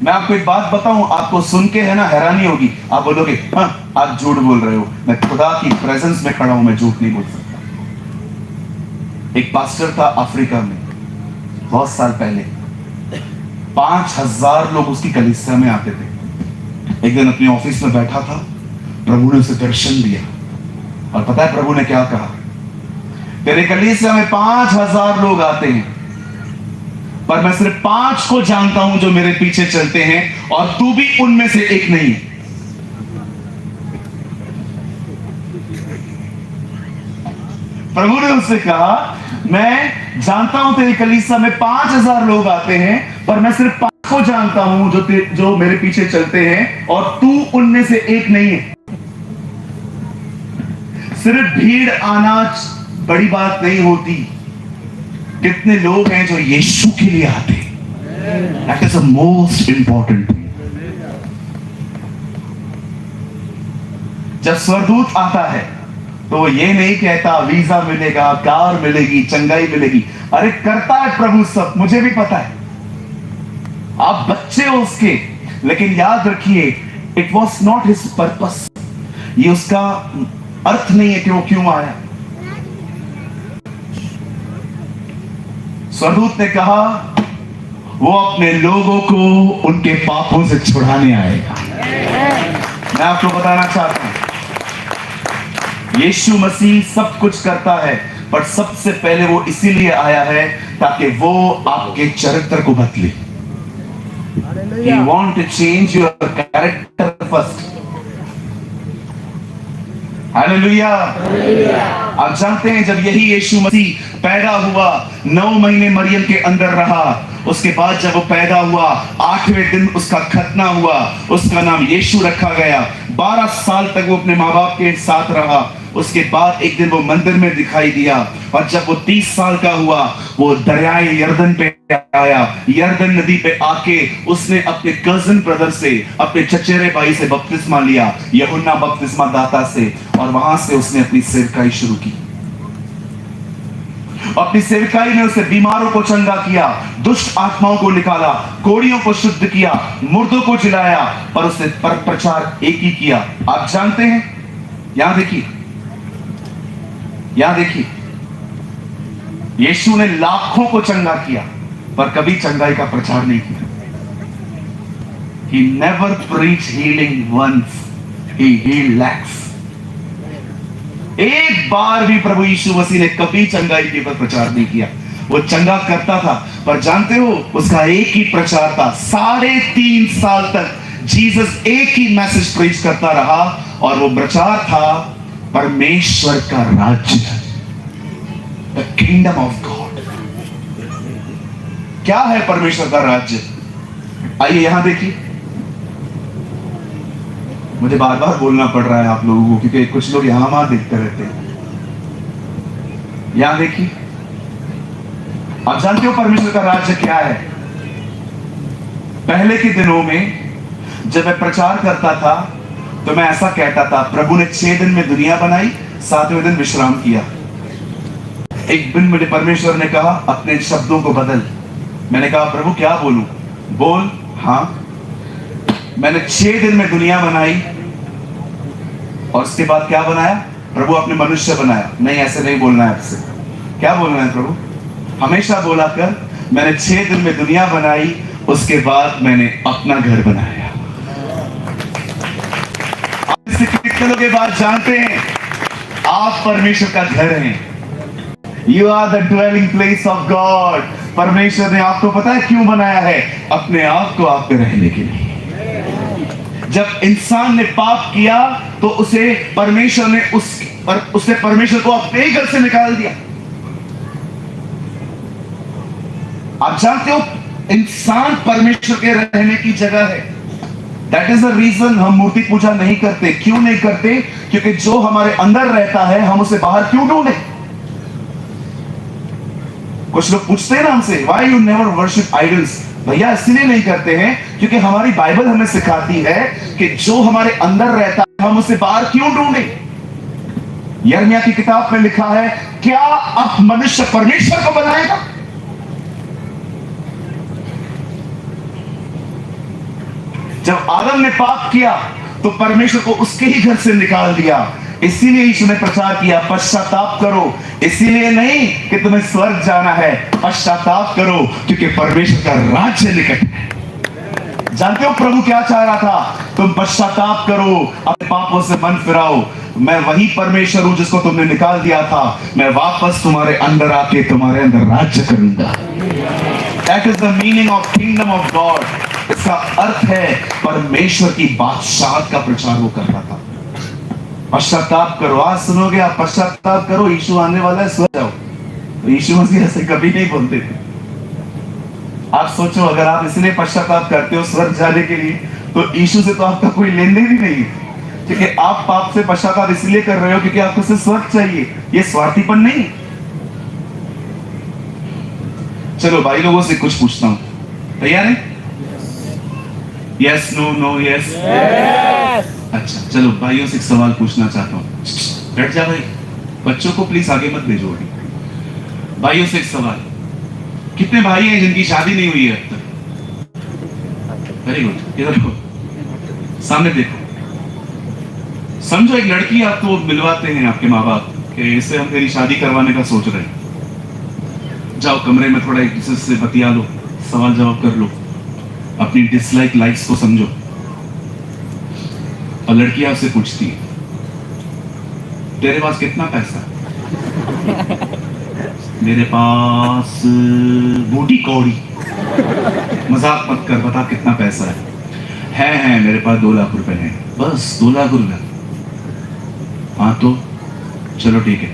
मैं आपको एक बात बताऊं, आपको सुन के है ना हैरानी होगी। आप बोलोगे हाँ आप झूठ बोल रहे हो। मैं खुदा की प्रेजेंस में खड़ा हूं, मैं झूठ नहीं बोल सकता। एक पास्टर था अफ्रीका में, बहुत साल पहले, 5000 लोग उसकी कलीसिया में आते थे। एक दिन अपने ऑफिस में बैठा था, प्रभु ने उसे दर्शन दिया और पता है प्रभु ने क्या कहा? तेरे कलीसिया में 5000 लोग आते हैं, पर मैं सिर्फ 5 को जानता हूं जो मेरे पीछे चलते हैं, और तू भी उनमें से एक नहीं है। प्रभु ने उससे कहा मैं जानता हूं तेरी कलीसिया में 5000 लोग आते हैं, पर मैं सिर्फ 5 को जानता हूं जो मेरे पीछे चलते हैं, और तू उनमें से एक नहीं है। सिर्फ भीड़ आना बड़ी बात नहीं होती, कितने लोग हैं जो यीशु के लिए आते हैं। That is the most important thing. जब स्वर्गदूत आता है तो वो ये नहीं कहता वीजा मिलेगा, कार मिलेगी, चंगाई मिलेगी। अरे करता है प्रभु सब, मुझे भी पता है, आप बच्चे हो उसके, लेकिन याद रखिए it was not his purpose. ये उसका अर्थ नहीं है कि वो क्यों आया। स्वर्गदूत ने कहा वो अपने लोगों को उनके पापों से छुड़ाने आएगा। मैं आपको बताना चाहता हूं, यीशु मसीह सब कुछ करता है, पर सबसे पहले वो इसीलिए आया है ताकि वो आपके चरित्र को बदले। He want to change your character first। Hallelujah. आप जानते हैं जब यही यीशु मसीह पैदा हुआ, 9 महीने मरियम के अंदर रहा, उसके बाद जब वो पैदा हुआ 8वें दिन उसका खतना हुआ, उसका नाम यीशु रखा गया। 12 साल तक वो अपने माँ बाप के साथ रहा, उसके बाद एक दिन वो मंदिर में दिखाई दिया, और जब वो 30 साल का हुआ, वो दरियाए यर्दन पे आया। यर्दन नदी पे आके उसने अपने कजिन ब्रदर से, अपने चचेरे भाई से बपतिस्मा लिया, यूहन्ना बपतिस्मा दाता से, और वहां से उसने अपनी सेवकाई शुरू की। अपनी सेवकाई में उसने बीमारों को चंगा किया, दुष्ट आत्माओं को निकाला, कोढ़ियों को शुद्ध किया, मुर्दों को जिलाया, और उसने प्रचार एक ही किया। आप जानते हैं, यहां देखिए, यहां देखिए, यीशु ने लाखों को चंगा किया, पर कभी चंगाई का प्रचार नहीं किया। He never preached healing once, he healed lakhs. एक बार भी प्रभु यीशु मसीह ने कभी चंगाई के पर प्रचार नहीं किया। वो चंगा करता था, पर जानते हो उसका एक ही प्रचार था। 3.5 साल तक जीसस एक ही मैसेज प्रीच करता रहा, और वो प्रचार था परमेश्वर का राज्य, द किंगडम ऑफ गॉड। क्या है परमेश्वर का राज्य? आइए यहां देखिए, मुझे बार बार बोलना पड़ रहा है आप लोगों को, क्योंकि कुछ लोग यहां वहां देखते रहते हैं। यहां देखिए, आप जानते हो परमेश्वर का राज्य क्या है? पहले के दिनों में जब मैं प्रचार करता था, तो मैं ऐसा कहता था, प्रभु ने 6 दिन में दुनिया बनाई, 7वें दिन विश्राम किया। एक दिन मुझे परमेश्वर ने कहा, अपने शब्दों को बदल। मैंने कहा, प्रभु क्या बोलूं? बोल। हाँ, मैंने 6 दिन में दुनिया बनाई, और उसके बाद क्या बनाया? प्रभु आपने मनुष्य बनाया। नहीं, ऐसे नहीं बोलना है आपसे। क्या बोलना है प्रभु? हमेशा बोला कर, मैंने 6 दिन में दुनिया बनाई, उसके बाद मैंने अपना घर बनाया। आप इससे कितने लोग ये बात जानते हैं? आप परमेश्वर का घर हैं। You are the dwelling place of God. परमेश्वर ने आपको पता है क्यों बनाया है? अपने आप को आप पे रहने के लिए। जब इंसान ने पाप किया, तो उसे परमेश्वर ने उसने परमेश्वर को अपने घर से निकाल दिया। आप जानते हो, इंसान परमेश्वर के रहने की जगह है। दैट इज द रीजन हम मूर्ति पूजा नहीं करते। क्यों नहीं करते? क्योंकि जो हमारे अंदर रहता है, हम उसे बाहर क्यों ढूंढे? कुछ लोग पूछते हैं ना हमसे, why you never worship idols? भैया इसलिए नहीं करते हैं क्योंकि हमारी बाइबल हमें सिखाती है कि जो हमारे अंदर रहता है, हम उसे बाहर क्यों ढूंढे? यिर्मयाह की किताब में लिखा है, क्या अब मनुष्य परमेश्वर को बनाएगा? जब आदम ने पाप किया, तो परमेश्वर को उसके ही घर से निकाल दिया। इसीलिए यीशु ने प्रचार किया, पश्चाताप करो। इसीलिए नहीं कि तुम्हें स्वर्ग जाना है, पश्चाताप करो, क्योंकि परमेश्वर का राज्य निकट है। जानते हो प्रभु क्या चाह रहा था? तुम पश्चाताप करो, अपने पापों से मन फिराओ। मैं वही परमेश्वर हूं जिसको तुमने निकाल दिया था। मैं वापस तुम्हारे अंदर आके तुम्हारे अंदर राज्य करूंगा। That is the meaning of kingdom of God. इसका अर्थ है परमेश्वर की बादशाहत का प्रचार वो करता था। पश्चाताप करो। आज सुनोगे आप, पश्चाताप करो, यीशु आने वाला है, सो जाओ। तो यीशु मसीह ऐसे कभी नहीं बोलते थे। आप सोचो, अगर आप इसलिए पश्चाताप करते हो स्वर्ग जाने के लिए, तो यीशु से तो आपका कोई लेन देन ही नहीं है। क्योंकि आप पाप से पश्चाताप इसलिए कर रहे हो क्योंकि आपको सिर्फ स्वर्ग चाहिए। ये स्वार्थीपन नहीं। चलो भाई लोगों से कुछ पूछता हूं, तैयार है? Yes, no, no, yes. अच्छा, चलो भाइयों से एक सवाल पूछना चाहता हूं। बैठ जा भाई, बच्चों को प्लीज आगे मत भेजो अभी। भाइयों से एक सवाल, कितने भाई हैं जिनकी शादी नहीं हुई है अब तक? Very good. इधर देखो, सामने देखो। समझो, एक लड़की आपको मिलवाते हैं आपके माँ बाप कि इससे हम तेरी शादी करवाने का सोच रहे हैं। जाओ कमरे में थोड़ा एक दूसरे से बतिया लो, सवाल जवाब कर लो, अपनी डिसलाइक लाइक्स को समझो। और लड़की आपसे पूछती है, तेरे पास कितना पैसा है? मेरे पास बूटी कौड़ी। मजाक मत कर, बता कितना पैसा है मेरे पास 2 लाख रुपए हैं। बस 2 लाख रुपए? हाँ तो चलो ठीक है।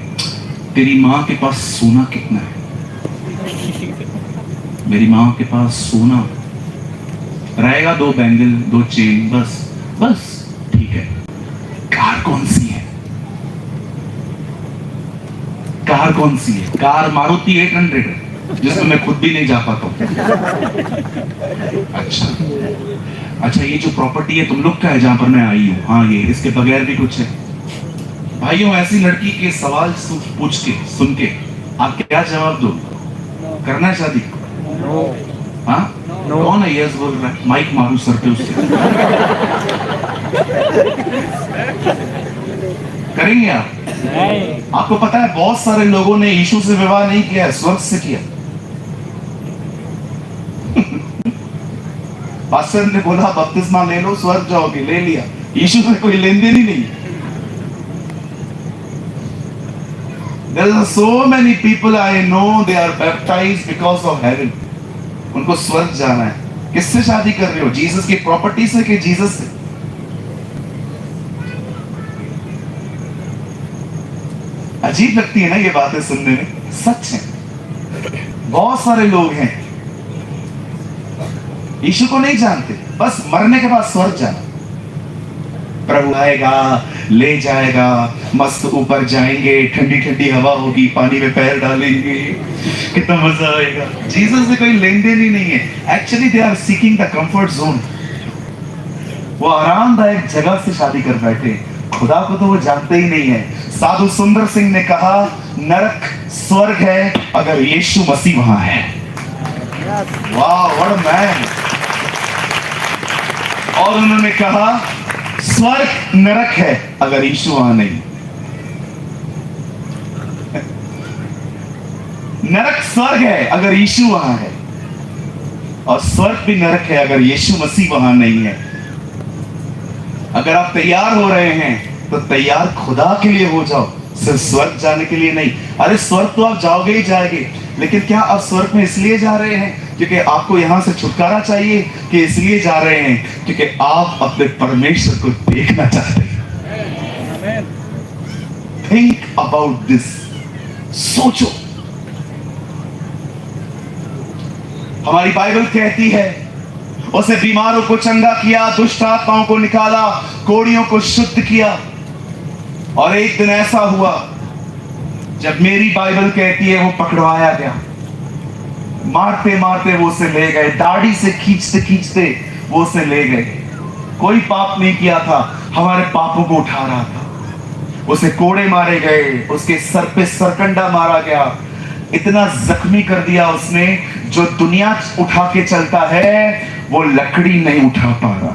तेरी माँ के पास सोना कितना है? मेरी माँ के पास सोना रहेगा 2 बैंगल 2 चेन, बस ठीक है। कार कौन सी है? कार कौन सी है? कार मारुति 800 है, जिसमें मैं खुद भी नहीं जा पाता हूँ। अच्छा, ये जो प्रॉपर्टी है तुम लोग का है जहां पर मैं आई हूँ? हाँ, ये इसके बगैर भी कुछ है? भाइयों, ऐसी लड़की के सवाल पूछ के सुन के आप क्या जवाब दो? करना है शादी? हाँ, कौन है यस बोल रहा है? माइक मारू सर पे उससे। करेंगे आप? नहीं। आपको पता है बहुत सारे लोगों ने यीशु से विवाह नहीं किया है, स्वर्ग से किया। पास्टर ने बोला बपतिस्मा ले लो स्वर्ग जाओगे, ले लिया। यीशु से कोई लेन देन ही नहीं। There are so many people I know they are baptized because of heaven. उनको स्वर्ग जाना है। किससे शादी कर रहे हो? जीसस की प्रॉपर्टी से कि जीसस से? अजीब लगती है ना ये बातें सुनने में, सच है। बहुत सारे लोग हैं यीशु को नहीं जानते, बस मरने के बाद स्वर्ग जाना। प्रभु आएगा, ले जाएगा, मस्त ऊपर जाएंगे, ठंडी ठंडी हवा होगी, पानी में पैर डालेंगे, कितना मजा आएगा। जीसस से कोई लेन देन ही नहीं है। Actually they are seeking the comfort zone. वो आरामदायक जगह से शादी कर बैठे, खुदा को तो वो जानते ही नहीं है। साधु सुंदर सिंह ने कहा नरक स्वर्ग है अगर यीशु मसीह वहां है। वाह, व्हाट अ मैन। और उन्होंने कहा स्वर्ग नरक है अगर यीशु वहां नहीं। नरक स्वर्ग है अगर यीशु वहां है, और स्वर्ग भी नरक है अगर यीशु मसीह वहां नहीं है। अगर आप तैयार हो रहे हैं तो तैयार खुदा के लिए हो जाओ, सिर्फ स्वर्ग जाने के लिए नहीं। अरे स्वर्ग तो आप जाओगे ही जाएंगे, लेकिन क्या आप स्वर्ग में इसलिए जा रहे हैं क्योंकि आपको यहां से छुटकारा चाहिए, कि इसलिए जा रहे हैं क्योंकि आप अपने परमेश्वर को देखना चाहते हैं? थिंक अबाउट दिस, सोचो। हमारी बाइबल कहती है उसे बीमारों को चंगा किया, दुष्ट आत्माओं को निकाला, कोढ़ियों को शुद्ध किया। और एक दिन ऐसा हुआ जब मेरी बाइबल कहती है वो पकड़वाया गया। मारते मारते वो उसे ले गए, दाढ़ी से खींचते खींचते वो उसे ले गए। कोई पाप नहीं किया था, हमारे पापों को उठा रहा था। उसे कोड़े मारे गए, उसके सर पे सरकंडा मारा गया, इतना जख्मी कर दिया उसने। जो दुनिया उठा के चलता है वो लकड़ी नहीं उठा पा रहा।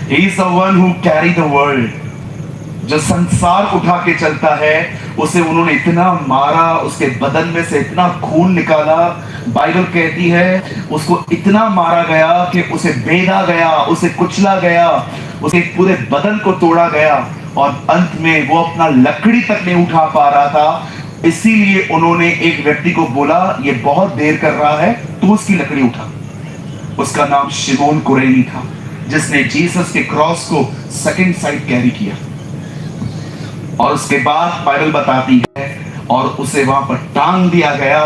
He is the one who carry the world. जो संसार उठा के चलता है उसे उन्होंने इतना मारा, उसके बदन में से इतना खून निकाला। बाइबल कहती है उसको इतना मारा गया कि उसे बेधा गया, उसे कुचला गया, उसके पूरे बदन को तोड़ा गया, और अंत में वो अपना लकड़ी तक नहीं उठा पा रहा था। इसीलिए उन्होंने एक व्यक्ति को बोला ये बहुत देर कर रहा है, तू उसकी लकड़ी उठा। उसका नाम शिमोन कुरैनी था, जिसने जीसस के क्रॉस को सेकंड साइड कैरी किया। और उसके बाद बाइबल बताती है और उसे वहां पर टांग दिया गया।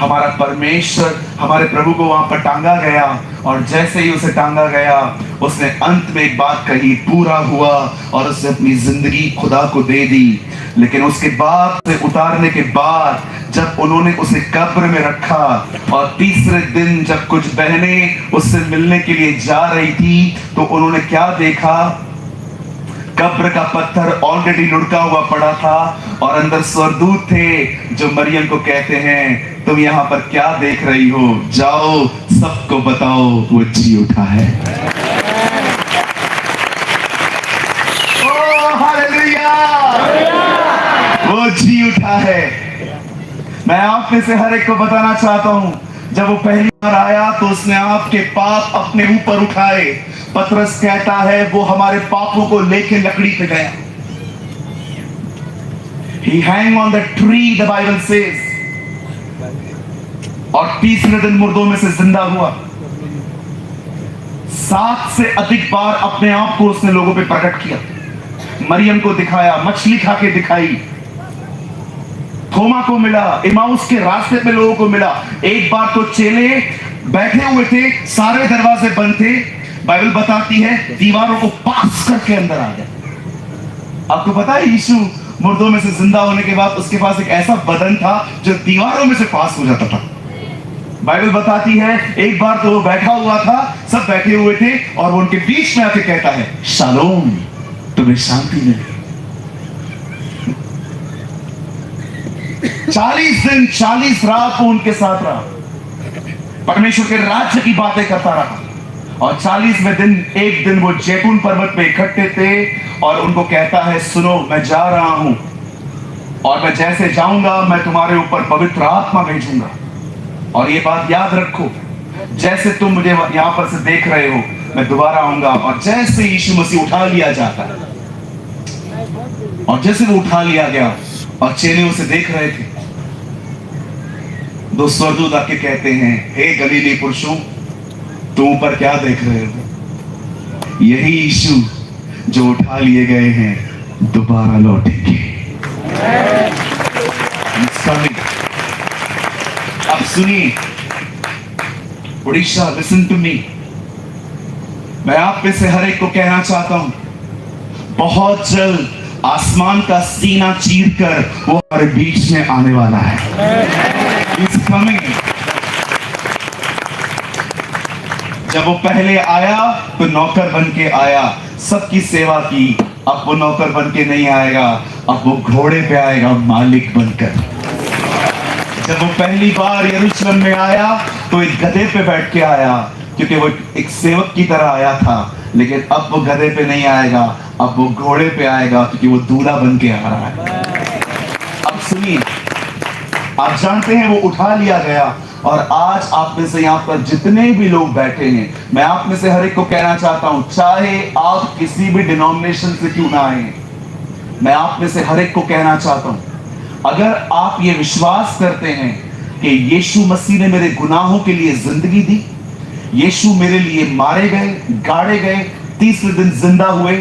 हमारा परमेश्वर, हमारे प्रभु को वहां पर टांगा गया, और जैसे ही उसे टांगा गया उसने अंत में एक बात कही, पूरा हुआ, और उसने अपनी जिंदगी खुदा को दे दी। लेकिन उसके बाद से उतारने के बाद जब उन्होंने उसे कब्र में रखा, और तीसरे दिन जब कुछ बहनें उससे मिलने के लिए जा रही थी, तो उन्होंने क्या देखा? कब्र का पत्थर ऑलरेडी लुढ़का हुआ पड़ा था, और अंदर स्वर्गदूत थे जो मरियम को कहते हैं तुम यहाँ पर क्या देख रही हो, जाओ सबको बताओ वो जी उठा है। ओह हालेलुया, वो जी उठा है। मैं आप में से हर एक को बताना चाहता हूं, जब वो पहली बार आया तो उसने आपके पाप अपने ऊपर उठाए। पतरस कहता है वो हमारे पापों को लेके लकड़ी पे गया। He hang on the tree, the Bible says. और तीसरे दिन मुर्दों में से जिंदा हुआ। 7 से अधिक बार अपने आप को उसने लोगों पे प्रकट किया, मरियम को दिखाया, मछली खा के दिखाई, थोमा को मिला, इमाउस के रास्ते पे लोगों को मिला। एक बार तो चेले बैठे हुए थे, सारे दरवाजे बंद थे, बाइबल बताती है दीवारों को पास करके अंदर आ गया। आपको पता है यीशु मुर्दों में से जिंदा होने के बाद उसके पास एक ऐसा बदन था जो दीवारों में से पास हो जाता था। बाइबल बताती है एक बार तो वो बैठा हुआ था, सब बैठे हुए थे और वो उनके बीच में आके कहता है, शालोम, तुम्हें शांति मिले। 40 दिन 40 रात वो उनके साथ रहा, परमेश्वर के राज्य की बातें करता रहा। और 40वें दिन एक दिन वो जैतून पर्वत पे इकट्ठे थे और उनको कहता है, सुनो, मैं जा रहा हूं और मैं जैसे जाऊंगा मैं तुम्हारे ऊपर पवित्र आत्मा भेजूंगा। और ये बात याद रखो, जैसे तुम मुझे यहां पर से देख रहे हो, मैं दोबारा आऊंगा। और जैसे यीशु मसीह उठा लिया जाता है, और जैसे वो उठा लिया गया और चेले उसे देख रहे थे, दो स्वर्गदूत आके कहते हैं, हे गलीली पुरुषों, तुम ऊपर क्या देख रहे हो? यही यीशु जो उठा लिए गए हैं दोबारा लौटेंगे। अब सुनिए उड़ीसा, लिसन टू मी। मैं आप में से हर एक को कहना चाहता हूं, बहुत जल्द आसमान का सीना चीरकर वो हमारे बीच में आने वाला है। He's coming. जब वो पहले आया तो नौकर बन के आया, सबकी सेवा की। अब वो नौकर बन के नहीं आएगा, अब वो घोड़े पे आएगा मालिक बनकर। जब वो पहली बार यरूशलेम में आया तो एक गधे पे बैठ के आया, क्योंकि वो एक सेवक की तरह आया था। लेकिन अब वो गधे पे नहीं आएगा, अब वो घोड़े पे आएगा, क्योंकि वो दूल्हा बन के आ रहा है। अब सुनिए, आप जानते हैं वो उठा लिया गया। और आज आप में से यहां पर जितने भी लोग बैठे हैं, मैं आप में से हर एक को कहना चाहता हूं, चाहे आप किसी भी डिनोमिनेशन से क्यों ना आए, मैं आप में से हर एक को कहना चाहता हूं, अगर आप ये विश्वास करते हैं कि यीशु मसीह ने मेरे गुनाहों के लिए जिंदगी दी, यीशु मेरे लिए मारे गए, गाड़े गए, तीसरे दिन जिंदा हुए,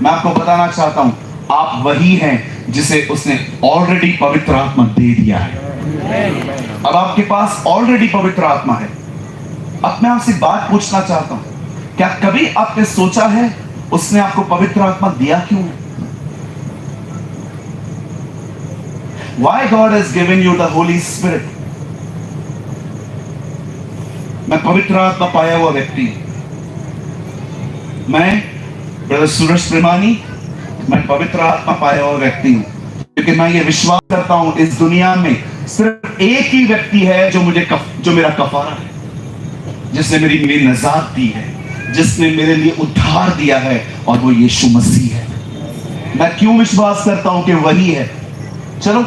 मैं आपको बताना चाहता हूं, आप वही हैं जिसे उसने ऑलरेडी पवित्र आत्मा दे दिया है। अब आपके पास ऑलरेडी पवित्र आत्मा है। अब मैं आपसे बात पूछना चाहता हूं, क्या कभी आपने सोचा है उसने आपको पवित्र आत्मा दिया क्यों? Why God has given you the Holy Spirit? मैं पवित्र आत्मा पाया हुआ व्यक्ति, मैं ब्रदर सूरज प्रेमानी, मैं पवित्र आत्मा पाया हुआ व्यक्ति हूं, क्योंकि मैं ये विश्वास करता हूं इस दुनिया में सिर्फ एक ही व्यक्ति है जो मेरा कफारा है, जिसने मेरी नजात दी है, जिसने मेरे लिए उद्धार दिया है, और वो यीशु मसीह है। मैं क्यों विश्वास करता हूं कि वही है? चलो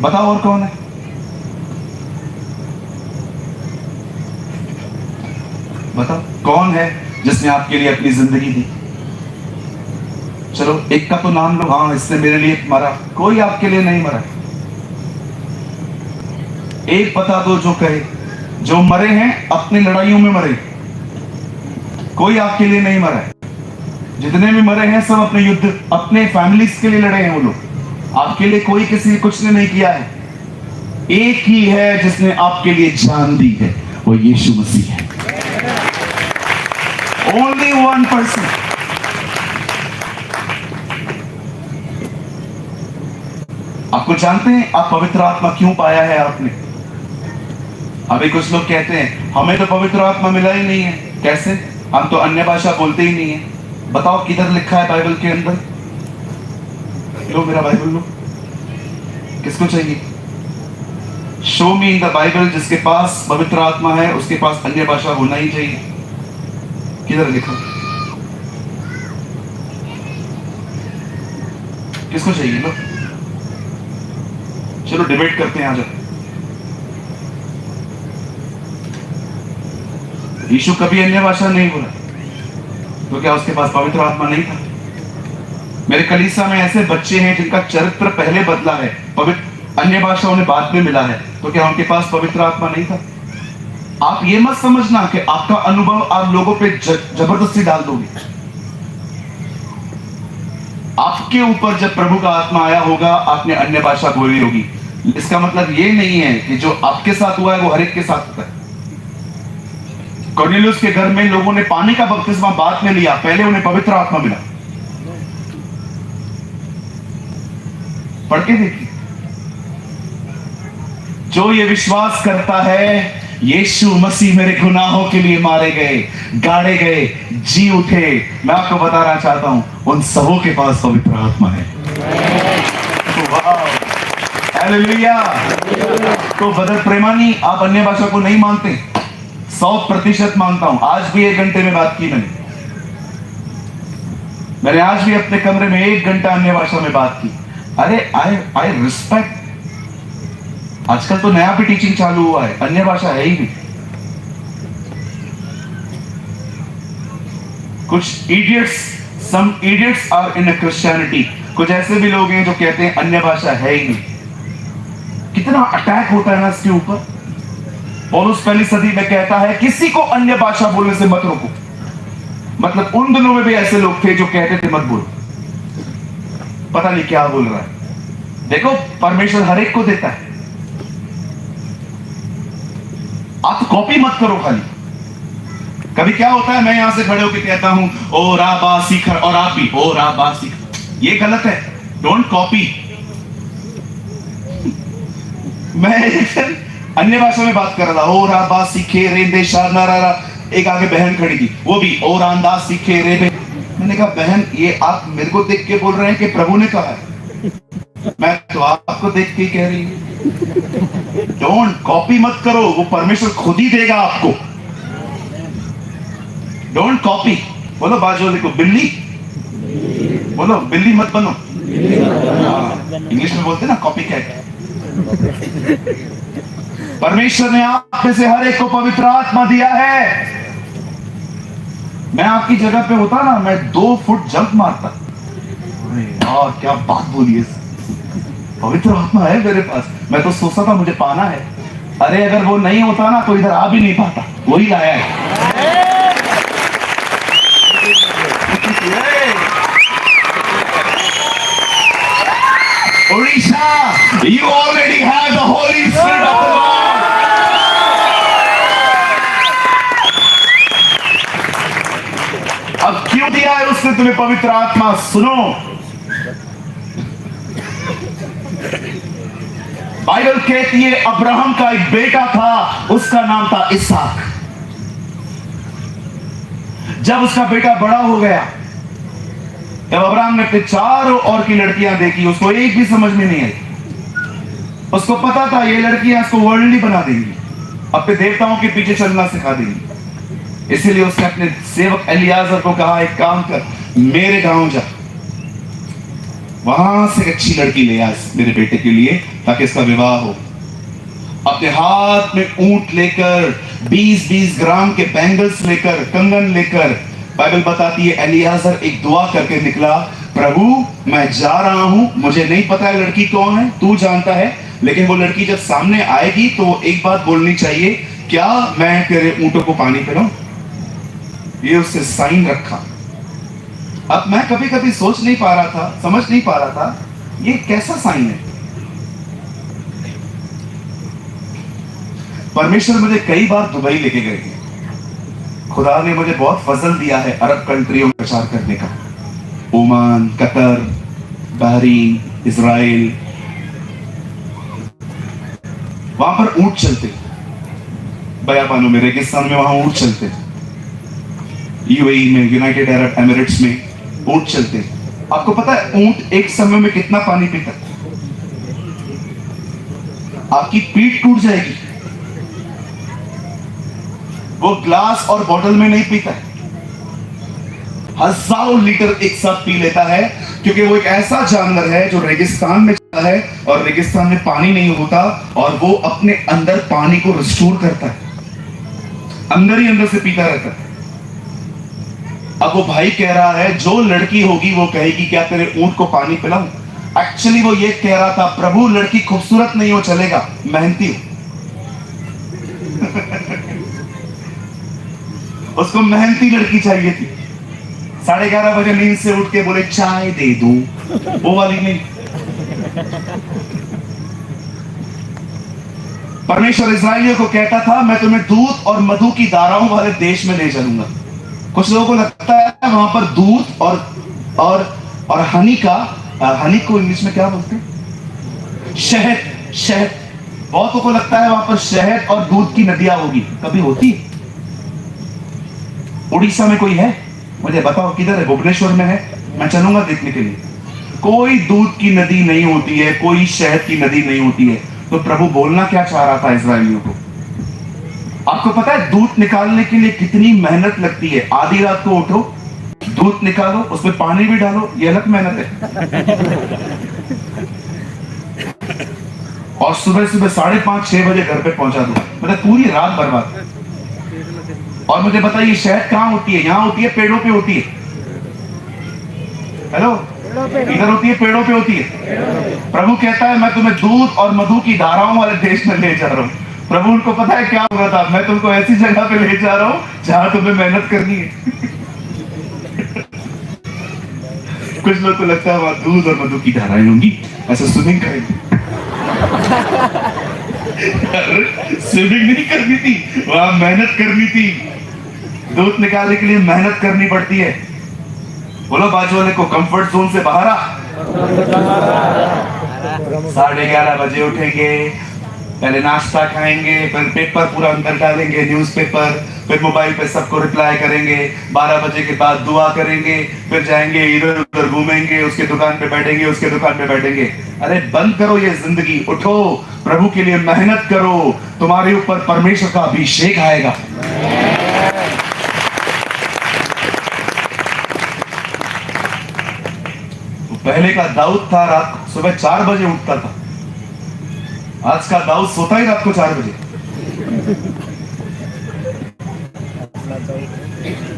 बताओ और कौन है? बताओ कौन है जिसने आपके लिए अपनी जिंदगी दी? चलो एक का तो नाम लो। हाँ, इसने मेरे लिए मरा। कोई आपके लिए नहीं मरा। एक बता दो जो कहे, जो मरे हैं अपनी लड़ाइयों में मरे, कोई आपके लिए नहीं मरा है। जितने भी मरे हैं सब अपने युद्ध, अपने फैमिलीज के लिए लड़े हैं वो लोग। आपके लिए कोई किसी कुछ ने नहीं किया है। एक ही है जिसने आपके लिए जान दी है, वो यीशु मसीह है। Only one person. आपको जानते हैं आप पवित्र आत्मा क्यों पाया है आपने? अभी कुछ लोग कहते हैं हमें तो पवित्र आत्मा मिला ही नहीं है। कैसे? हम तो अन्य भाषा बोलते ही नहीं है। बताओ किधर लिखा है बाइबल के अंदर? लो मेरा बाइबल लो। किसको चाहिए? Show me in the Bible जिसके पास पवित्र आत्मा है उसके पास अन्य भाषा होना ही चाहिए। किधर लिखा? किसको चाहिए? लो चलो डिबेट करते हैं। आ जाओ। यीशु कभी अन्य भाषा नहीं बोला, तो क्या उसके पास पवित्र आत्मा नहीं था? मेरे कलीसिया में ऐसे बच्चे हैं जिनका चरित्र पहले बदला है, पवित्र अन्य भाषा उन्हें बाद में मिला है, तो क्या उनके पास पवित्र आत्मा नहीं था? आप ये मत समझना कि आपका अनुभव आप लोगों पे जबरदस्ती डाल दोगे। आपके ऊपर जब प्रभु का आत्मा आया होगा आपने अन्य भाषा बोली होगी। इसका मतलब ये नहीं है कि जो आपके साथ हुआ है वो हर एक के साथ होता है। कॉर्नेलियस के घर में लोगों ने पानी का बपतिस्मा बाद में लिया, पहले उन्हें पवित्र आत्मा मिला। पढ़ के देखिए। जो ये विश्वास करता है यीशु मसीह मेरे गुनाहों के लिए मारे गए, गाड़े गए, जी उठे, मैं आपको बताना चाहता हूं उन सबों के पास पवित्र आत्मा है। हालेलुया। तो ब्रदर प्रेमानी, आप अन्य भाषा को नहीं मानते? 100% मानता हूं। आज भी 1 घंटे में बात की मैंने आज भी अपने कमरे में 1 घंटा अन्य भाषा में बात की। अरे आई रिस्पेक्ट। आजकल तो नया भी टीचिंग चालू हुआ है, अन्य भाषा है ही नहीं। कुछ idiots, some idiots are in Christianity. कुछ ऐसे भी लोग हैं जो कहते हैं अन्य भाषा है ही नहीं। कितना अटैक होता है ना इसके ऊपर। पौलुस पहली सदी में कहता है किसी को अन्य भाषा बोलने से मत रोको। मतलब उन दिनों में भी ऐसे लोग थे जो कहते थे मत बोलो, पता नहीं क्या बोल रहा है। देखो, परमेश्वर हर एक को देता है, आप कॉपी मत करो खाली। कभी क्या होता है, मैं यहां से खड़े होकर कहता हूं ओ रा बा सीखर, और आप भी ओ रा बा सीखर। ये गलत है, डोंट कॉपी। मैं अन्य भाषा में बात कर रहा था, ओ रा बा सीखे रे दे शारा। एक आगे बहन खड़ी थी, वो भी ओ रांदा सीखे रे बे। मैंने कहा बहन, ये आप मेरे को देख के बोल रहे हैं कि प्रभु ने कहा है? मैं तो आपको देख के कह रही हूं। डोंट कॉपी मत करो, वो परमेश्वर खुद ही देगा आपको। Don't copy. बोलो बाजू वाले को बिल्ली, बोलो बिल्ली मत बनो। इंग्लिश में बोलते ना कॉपी कैट। परमेश्वर ने आप में से हर एक को पवित्र आत्मा दिया है। मैं आपकी जगह पे होता ना, मैं 2 फुट जंप मारता। और क्या बात बोली है, पवित्र आत्मा है मेरे पास। मैं तो सोचता था मुझे पाना है। अरे अगर वो नहीं होता ना तो इधर आ भी नहीं पाता, वही लाया है। Orissa, you already have the Holy Spirit of the Lord. अब क्यों दिया है उसने तुम्हें पवित्र आत्मा? सुनो, बाइबल कहती है अब्राहम का एक बेटा था, उसका नाम था इसहाक। जब उसका बेटा बड़ा हो गया, जब अब्राहम ने अपने चारों ओर की लड़कियां देखी, उसको एक भी समझ में नहीं आई। उसको पता था ये लड़कियां इसको वर्ल्डली बना देंगी, अपने देवताओं के पीछे चलना सिखा देंगी। इसीलिए उसने अपने सेवक एलियाजर को कहा, एक काम कर, मेरे गांव जा, वहां से एक अच्छी लड़की ले आ मेरे बेटे के लिए, ताकि इसका विवाह हो। अपने हाथ में ऊंट लेकर, 20-20 ग्राम के बैंगल्स लेकर, कंगन लेकर, बाइबल बताती है एलियाजर एक दुआ करके निकला, प्रभु मैं जा रहा हूं, मुझे नहीं पता है लड़की कौन है, तू जानता है, लेकिन वो लड़की जब सामने आएगी तो एक बात बोलनी चाहिए, क्या मैं तेरे ऊंटों को पानी पिलाऊं? ये उससे साइन रखा। अब मैं कभी कभी सोच नहीं पा रहा था, समझ नहीं पा रहा था, ये कैसा साइन है। परमेश्वर मुझे कई बार दुबई लेके गए थे। खुदा ने मुझे बहुत फजल दिया है अरब कंट्रियों में प्रचार करने का। ओमान, कतर, बहरीन, इजराइल, वहां पर ऊंट चलते, बयाबानों में, रेगिस्तान में वहां ऊंट चलते। यूएई में, यूनाइटेड अरब एमिरेट्स में ऊंट चलते। आपको पता है ऊंट एक समय में कितना पानी पीता? आपकी पीठ टूट जाएगी। वो ग्लास और बोतल में नहीं पीता है, हजारों लीटर एक साथ पी लेता है, क्योंकि वो एक ऐसा जानवर है जो रेगिस्तान में चलता है और रेगिस्तान में पानी नहीं होता, और वो अपने अंदर पानी को रिस्टोर करता है, अंदर ही अंदर से पीता रहता है। अब वो भाई कह रहा है जो लड़की होगी वो कहेगी क्या तेरे ऊंट को पानी पिलाऊं? एक्चुअली वो ये कह रहा था, प्रभु लड़की खूबसूरत नहीं हो चलेगा, मेहनती हो। उसको मेहनती लड़की चाहिए थी। 11:30 बजे नींद से उठ के बोले चाय दे दूं, वो वाली नहीं। परमेश्वर इस्राएलियों को कहता था मैं तुम्हें दूध और मधु की धाराओं वाले देश में ले चलूंगा। कुछ लोगों को लगता है वहां पर दूध और हनी का, हनी को इंग्लिश में क्या बोलते हैं? शहद शहद, बहुतों को लगता है वहां पर शहद और दूध की नदियां होगी, कभी होती? उड़ीसा में कोई है? मुझे बताओ किधर है? भुवनेश्वर में है, मैं चलूंगा देखने के लिए। कोई दूध की नदी नहीं होती है, कोई शहद की नदी नहीं होती है। तो प्रभु बोलना क्या चाह रहा था इस्राएलियों को? आपको पता है दूध निकालने के लिए कितनी मेहनत लगती है? आधी रात को उठो, दूध निकालो, उसमें पानी भी डालो, ये अलग मेहनत है। और सुबह सुबह 5:30-6 बजे घर पे पहुंचा दो, मतलब पूरी रात बर्बाद। और मुझे बताइए शहद कहां होती है? यहां होती है, पेड़ों पे होती है। हेलो, इधर होती है, पेड़ों पे होती है। प्रभु कहता है मैं तुम्हें दूध और मधु की धाराओं वाले देश में ले जा रहा हूं। प्रभु उनको पता है क्या हो रहा था, मैं तुमको ऐसी जगह पे ले जा रहा हूं जहां तुम्हें मेहनत करनी है। कुछ लोग को लगता है वहां दूध और मधु की धाराएं होंगी, ऐसा स्विमिंग करेंगे। स्विमिंग नहीं करनी थी, वहां मेहनत करनी थी। दूध निकालने के लिए मेहनत करनी पड़ती है। बोलो बाजू वाले को, कंफर्ट जोन से बाहर आ। 11:30 बजे उठेंगे, पहले नाश्ता खाएंगे, फिर पेपर पूरा अंदर डालेंगे, न्यूज़पेपर, फिर मोबाइल पे सबको रिप्लाई करेंगे। 12 बजे के बाद दुआ करेंगे, फिर जाएंगे इधर उधर घूमेंगे, उसके दुकान पे बैठेंगे, उसके दुकान पे बैठेंगे। अरे बंद करो ये जिंदगी, उठो, प्रभु के लिए मेहनत करो, तुम्हारे ऊपर परमेश्वर का अभिषेक आएगा। पहले का दाऊद था रात सुबह 4 बजे उठता था, आज का दाऊद सोता ही रात को 4 बजे।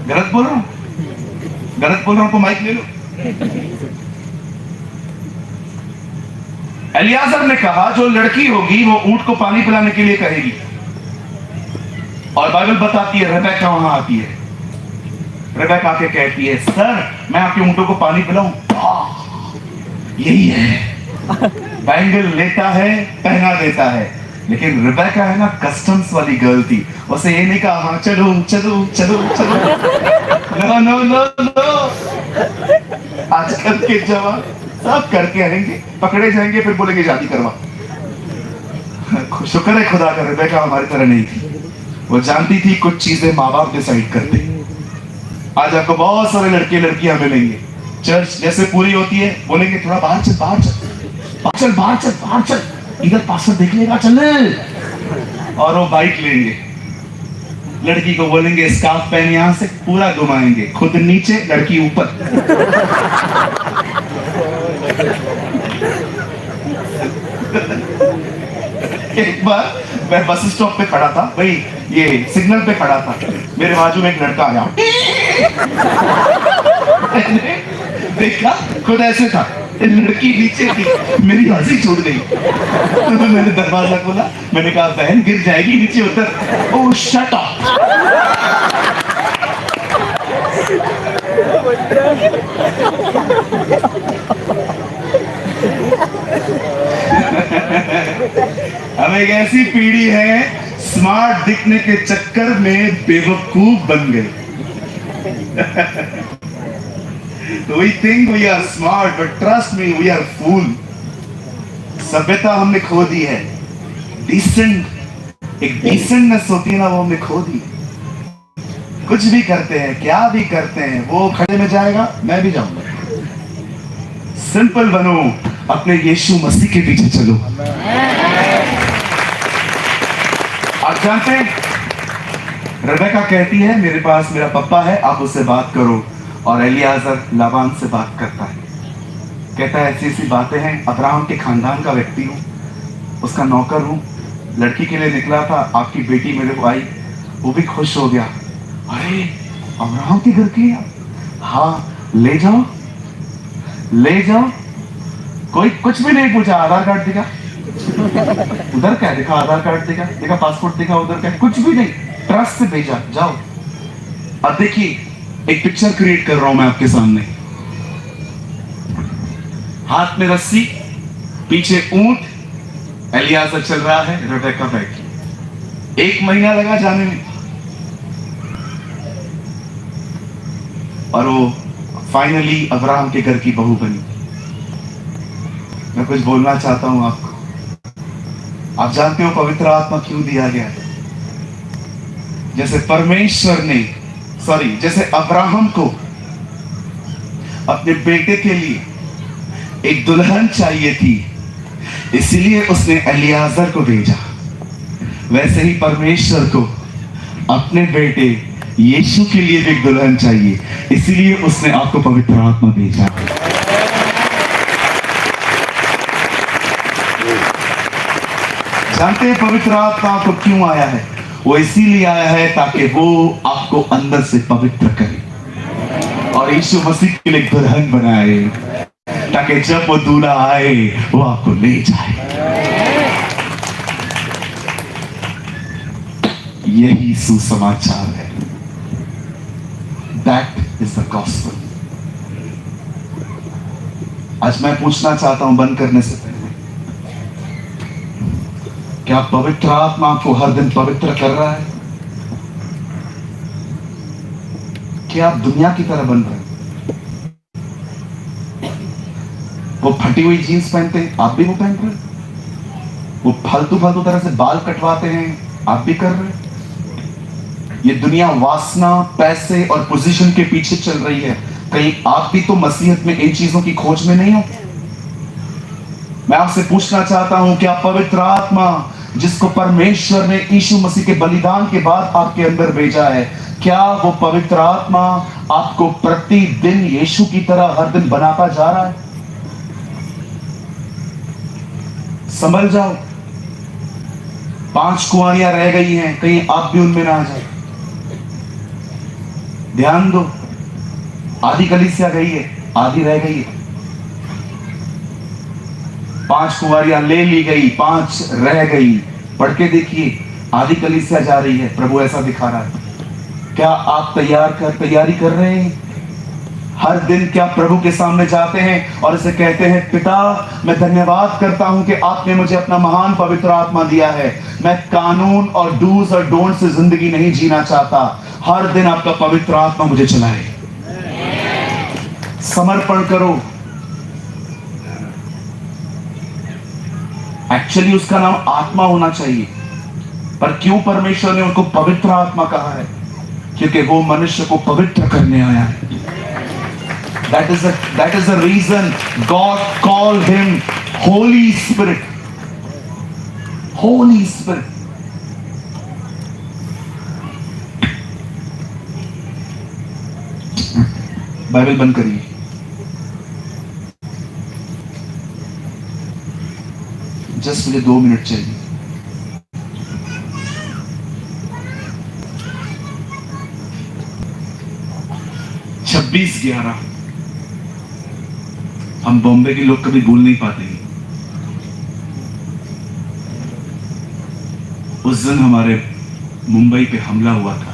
गलत बोल रहा हूं? गलत बोल रहा हूं तो माइक ले लो। एलियाजर ने कहा जो लड़की होगी वो ऊंट को पानी पिलाने के लिए कहेगी। और बाइबल बताती है रेबेका वहां आती है। रेबेका आके कहती है सर मैं आपके ऊंटों को पानी पिलाऊं? यही है, बैंगल लेता है, पहना देता है। लेकिन रेबेका है ना, कस्टम्स वाली गर्ल थी, उसे ये नहीं कहा हाँ चलो चलो चलो चलो। नो नो नो नो, आजकल के जवान सब करके आएंगे, पकड़े जाएंगे, फिर बोलेंगे शादी करवा। शुक्र है खुदा का, रेबेका हमारी तरह नहीं थी। वो जानती थी कुछ चीजें माँ बाप डिसाइड करते। आज आपको बहुत सारे लड़के लड़कियां मिलेंगे, चर्च जैसे पूरी होती है बोलेंगे थोड़ा बाहर चल, बाहर चल, बाहर चल, बाहर चल, बाहर चल, इधर पास्टर देख लेगा, चल। और वो बाइक लेंगे, लड़की को बोलेंगे स्कार्फ पहन, यहां से पूरा घुमाएंगे, खुद नीचे लड़की ऊपर। एक बार मैं बस स्टॉप पे खड़ा था, भाई ये सिग्नल पे खड़ा था, मेरे बाजू में एक लड़का आया। देखा खुद ऐसे था, लड़की नीचे थी, मेरी हंसी छूट गई। तो मैंने दरवाजा खोला, मैंने कहा बहन गिर जाएगी, नीचे उतर। ओह शट अप। हम एक ऐसी पीढ़ी है स्मार्ट दिखने के चक्कर में बेवकूफ बन गए। We think we are smart, but trust me, we are fool. सभ्यता हमने खो दी है, डिसेंट, एक डिसेंटनेस होती है ना, वो हमने खो दी। कुछ भी करते हैं, क्या भी करते हैं, वो खड़े में जाएगा, मैं भी जाऊंगा। सिंपल बनो, अपने यीशु मसीह के पीछे चलो। आप जानते हैं रेबेका कहती है मेरे पास मेरा पप्पा है, आप उससे बात करो। और एलियाजर लाबान से बात करता है, कहता है ऐसी ऐसी बातें हैं, अब्राहम के खानदान का व्यक्ति हूँ, उसका नौकर हूँ, लड़की के लिए निकला था, आपकी बेटी मेरे को आई, वो भी खुश हो गया। अरे अब्राहम के घर की? हाँ ले जाओ ले जाओ। कोई कुछ भी नहीं पूछा, आधार कार्ड दिखा, उधर क्या दिखा, आधार कार्ड दिखा, दिखा पासपोर्ट दिखा, उधर क्या, कुछ भी नहीं, ट्रस्ट से भेजा, जाओ। अब देखिए एक पिक्चर क्रिएट कर रहा हूं मैं आपके सामने, हाथ में रस्सी, पीछे ऊंट, एलियाजर चल रहा है, रेबेका बैठी। 1 महीना लगा जाने में, और वो फाइनली अब्राहम के घर की बहू बनी। मैं कुछ बोलना चाहता हूं आपको, आप जानते हो पवित्र आत्मा क्यों दिया गया है? जैसे परमेश्वर ने जैसे अब्राहम को अपने बेटे के लिए एक दुल्हन चाहिए थी, इसलिए उसने एलियाजर को भेजा, वैसे ही परमेश्वर को अपने बेटे यीशु के लिए भी एक दुल्हन चाहिए, इसलिए उसने आपको पवित्र आत्मा भेजा। जानते हैं पवित्र आत्मा आपको क्यों आया है? वो इसीलिए आया है ताकि वो आपको अंदर से पवित्र करे और यीशु मसीह के लिए दुल्हन बनाए, ताकि जब वो दूल्हा आए वो आपको ले जाए। यही सुसमाचार है। That is the gospel. आज मैं पूछना चाहता हूं बंद करने से पहले, क्या पवित्र आत्मा आपको हर दिन पवित्र कर रहा है? क्या आप दुनिया की तरह बन रहे हैं? वो फटी हुई जीन्स पहनते हैं, आप भी वो पहन रहे हैं। वो फालतू तरह से बाल कटवाते हैं, आप भी कर रहे हैं। ये दुनिया वासना, पैसे और पोजीशन के पीछे चल रही है। कहीं आप भी तो मसीहत में इन चीजों की खोज में नहीं हो? मैं आपसे पूछना चाहता हूं, क्या पवित्र आत्मा जिसको परमेश्वर ने यीशु मसीह के बलिदान के बाद आपके अंदर भेजा है, क्या वो पवित्र आत्मा आपको प्रतिदिन यीशु की तरह हर दिन बनाता जा रहा है? संभल जाओ, 5 कुंवारियां रह गई हैं, कहीं आप भी उनमें ना आ जाए। ध्यान दो, आधी कलीसिया गई है, आधी रह गई है। 5 कुंवारियां ले ली गई, 5 रह गई। पढ़ के देखिए, आधी कलीसिया जा रही है। प्रभु ऐसा दिखा रहा है। क्या आप तैयारी कर रहे हैं? हर दिन क्या प्रभु के सामने जाते हैं और इसे कहते हैं, पिता मैं धन्यवाद करता हूं कि आपने मुझे अपना महान पवित्र आत्मा दिया है। मैं कानून और डूज और डोंट से जिंदगी नहीं जीना चाहता। हर दिन आपका पवित्र आत्मा मुझे चलाए। समर्पण करो। एक्चुअली उसका नाम आत्मा होना चाहिए, पर क्यों परमेश्वर ने उनको पवित्र आत्मा कहा है? क्योंकि वो मनुष्य को पवित्र करने आया है। That is the reason God called him Holy Spirit. Holy Spirit. Bible बंद करिए। जस्ट मुझे 2 मिनट चाहिए। छब्बीस 11 हम बॉम्बे के लोग कभी भूल नहीं पाते हैं। उस दिन हमारे मुंबई पे हमला हुआ था।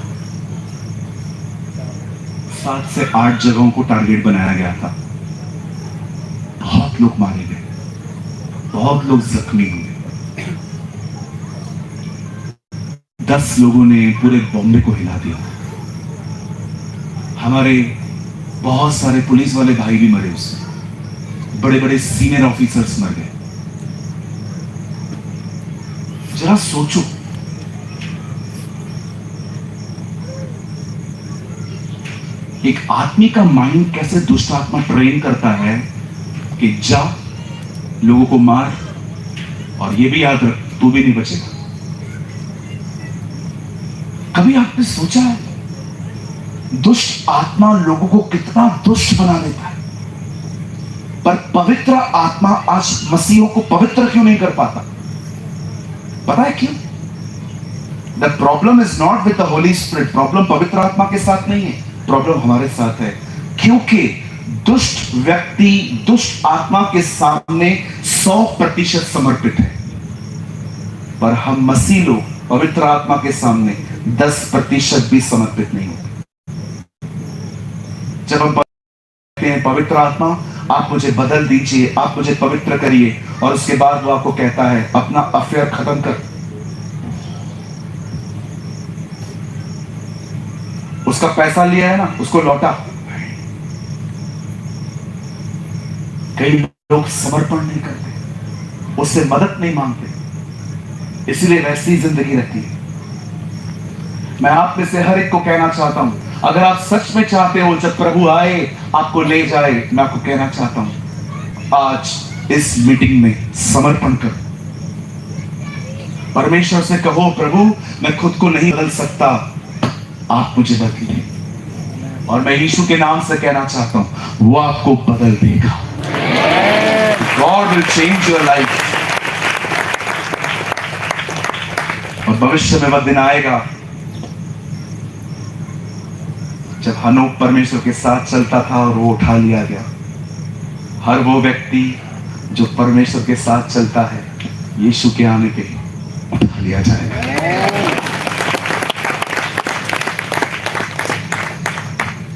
7 से 8 जगहों को टारगेट बनाया गया था। बहुत लोग मारे गए, बहुत लोग जख्मी हुए। 10 लोगों ने पूरे बॉम्बे को हिला दिया। हमारे बहुत सारे पुलिस वाले भाई भी मरे उससे। बड़े बड़े सीनियर ऑफिसर्स मर गए। जरा सोचो, एक आदमी का माइंड कैसे दुष्ट आत्मा ट्रेन करता है कि जा, लोगों को मार, और ये भी याद रख तू भी नहीं बचेगा। कभी आपने सोचा है दुष्ट आत्मा लोगों को कितना दुष्ट बना देता है? पर पवित्र आत्मा आज मसीहों को पवित्र क्यों नहीं कर पाता? पता है क्यों? The problem is not with the Holi spirit. Problem पवित्र आत्मा के साथ नहीं है, प्रॉब्लम हमारे साथ है। क्योंकि दुष्ट व्यक्ति दुष्ट आत्मा के सामने 100% समर्पित है, पर हम मसीह लोग पवित्र आत्मा के सामने 10% भी समर्पित नहीं होते। जब हम कहते हैं पवित्र आत्मा आप मुझे बदल दीजिए, आप मुझे पवित्र करिए, और उसके बाद वो आपको कहता है अपना अफेयर खत्म कर, उसका पैसा लिया है ना उसको लौटा। कई लोग समर्पण नहीं करते, उससे मदद नहीं मांगते, इसलिए वैसी जिंदगी रहती है। मैं आप में से हर एक को कहना चाहता हूं, अगर आप सच में चाहते हो जब प्रभु आए आपको ले जाए, मैं आपको कहना चाहता हूं आज इस मीटिंग में समर्पण करो। परमेश्वर से कहो, प्रभु मैं खुद को नहीं बदल सकता, आप मुझे बदलिए। और मैं यीशु के नाम से कहना चाहता हूं वो आपको बदल देगा। God will change your life. और भविष्य में वह दिन आएगा जब हनोक परमेश्वर के साथ चलता था और वो उठा लिया गया। हर वो व्यक्ति जो परमेश्वर के साथ चलता है यीशु के आने पे उठा लिया जाएगा।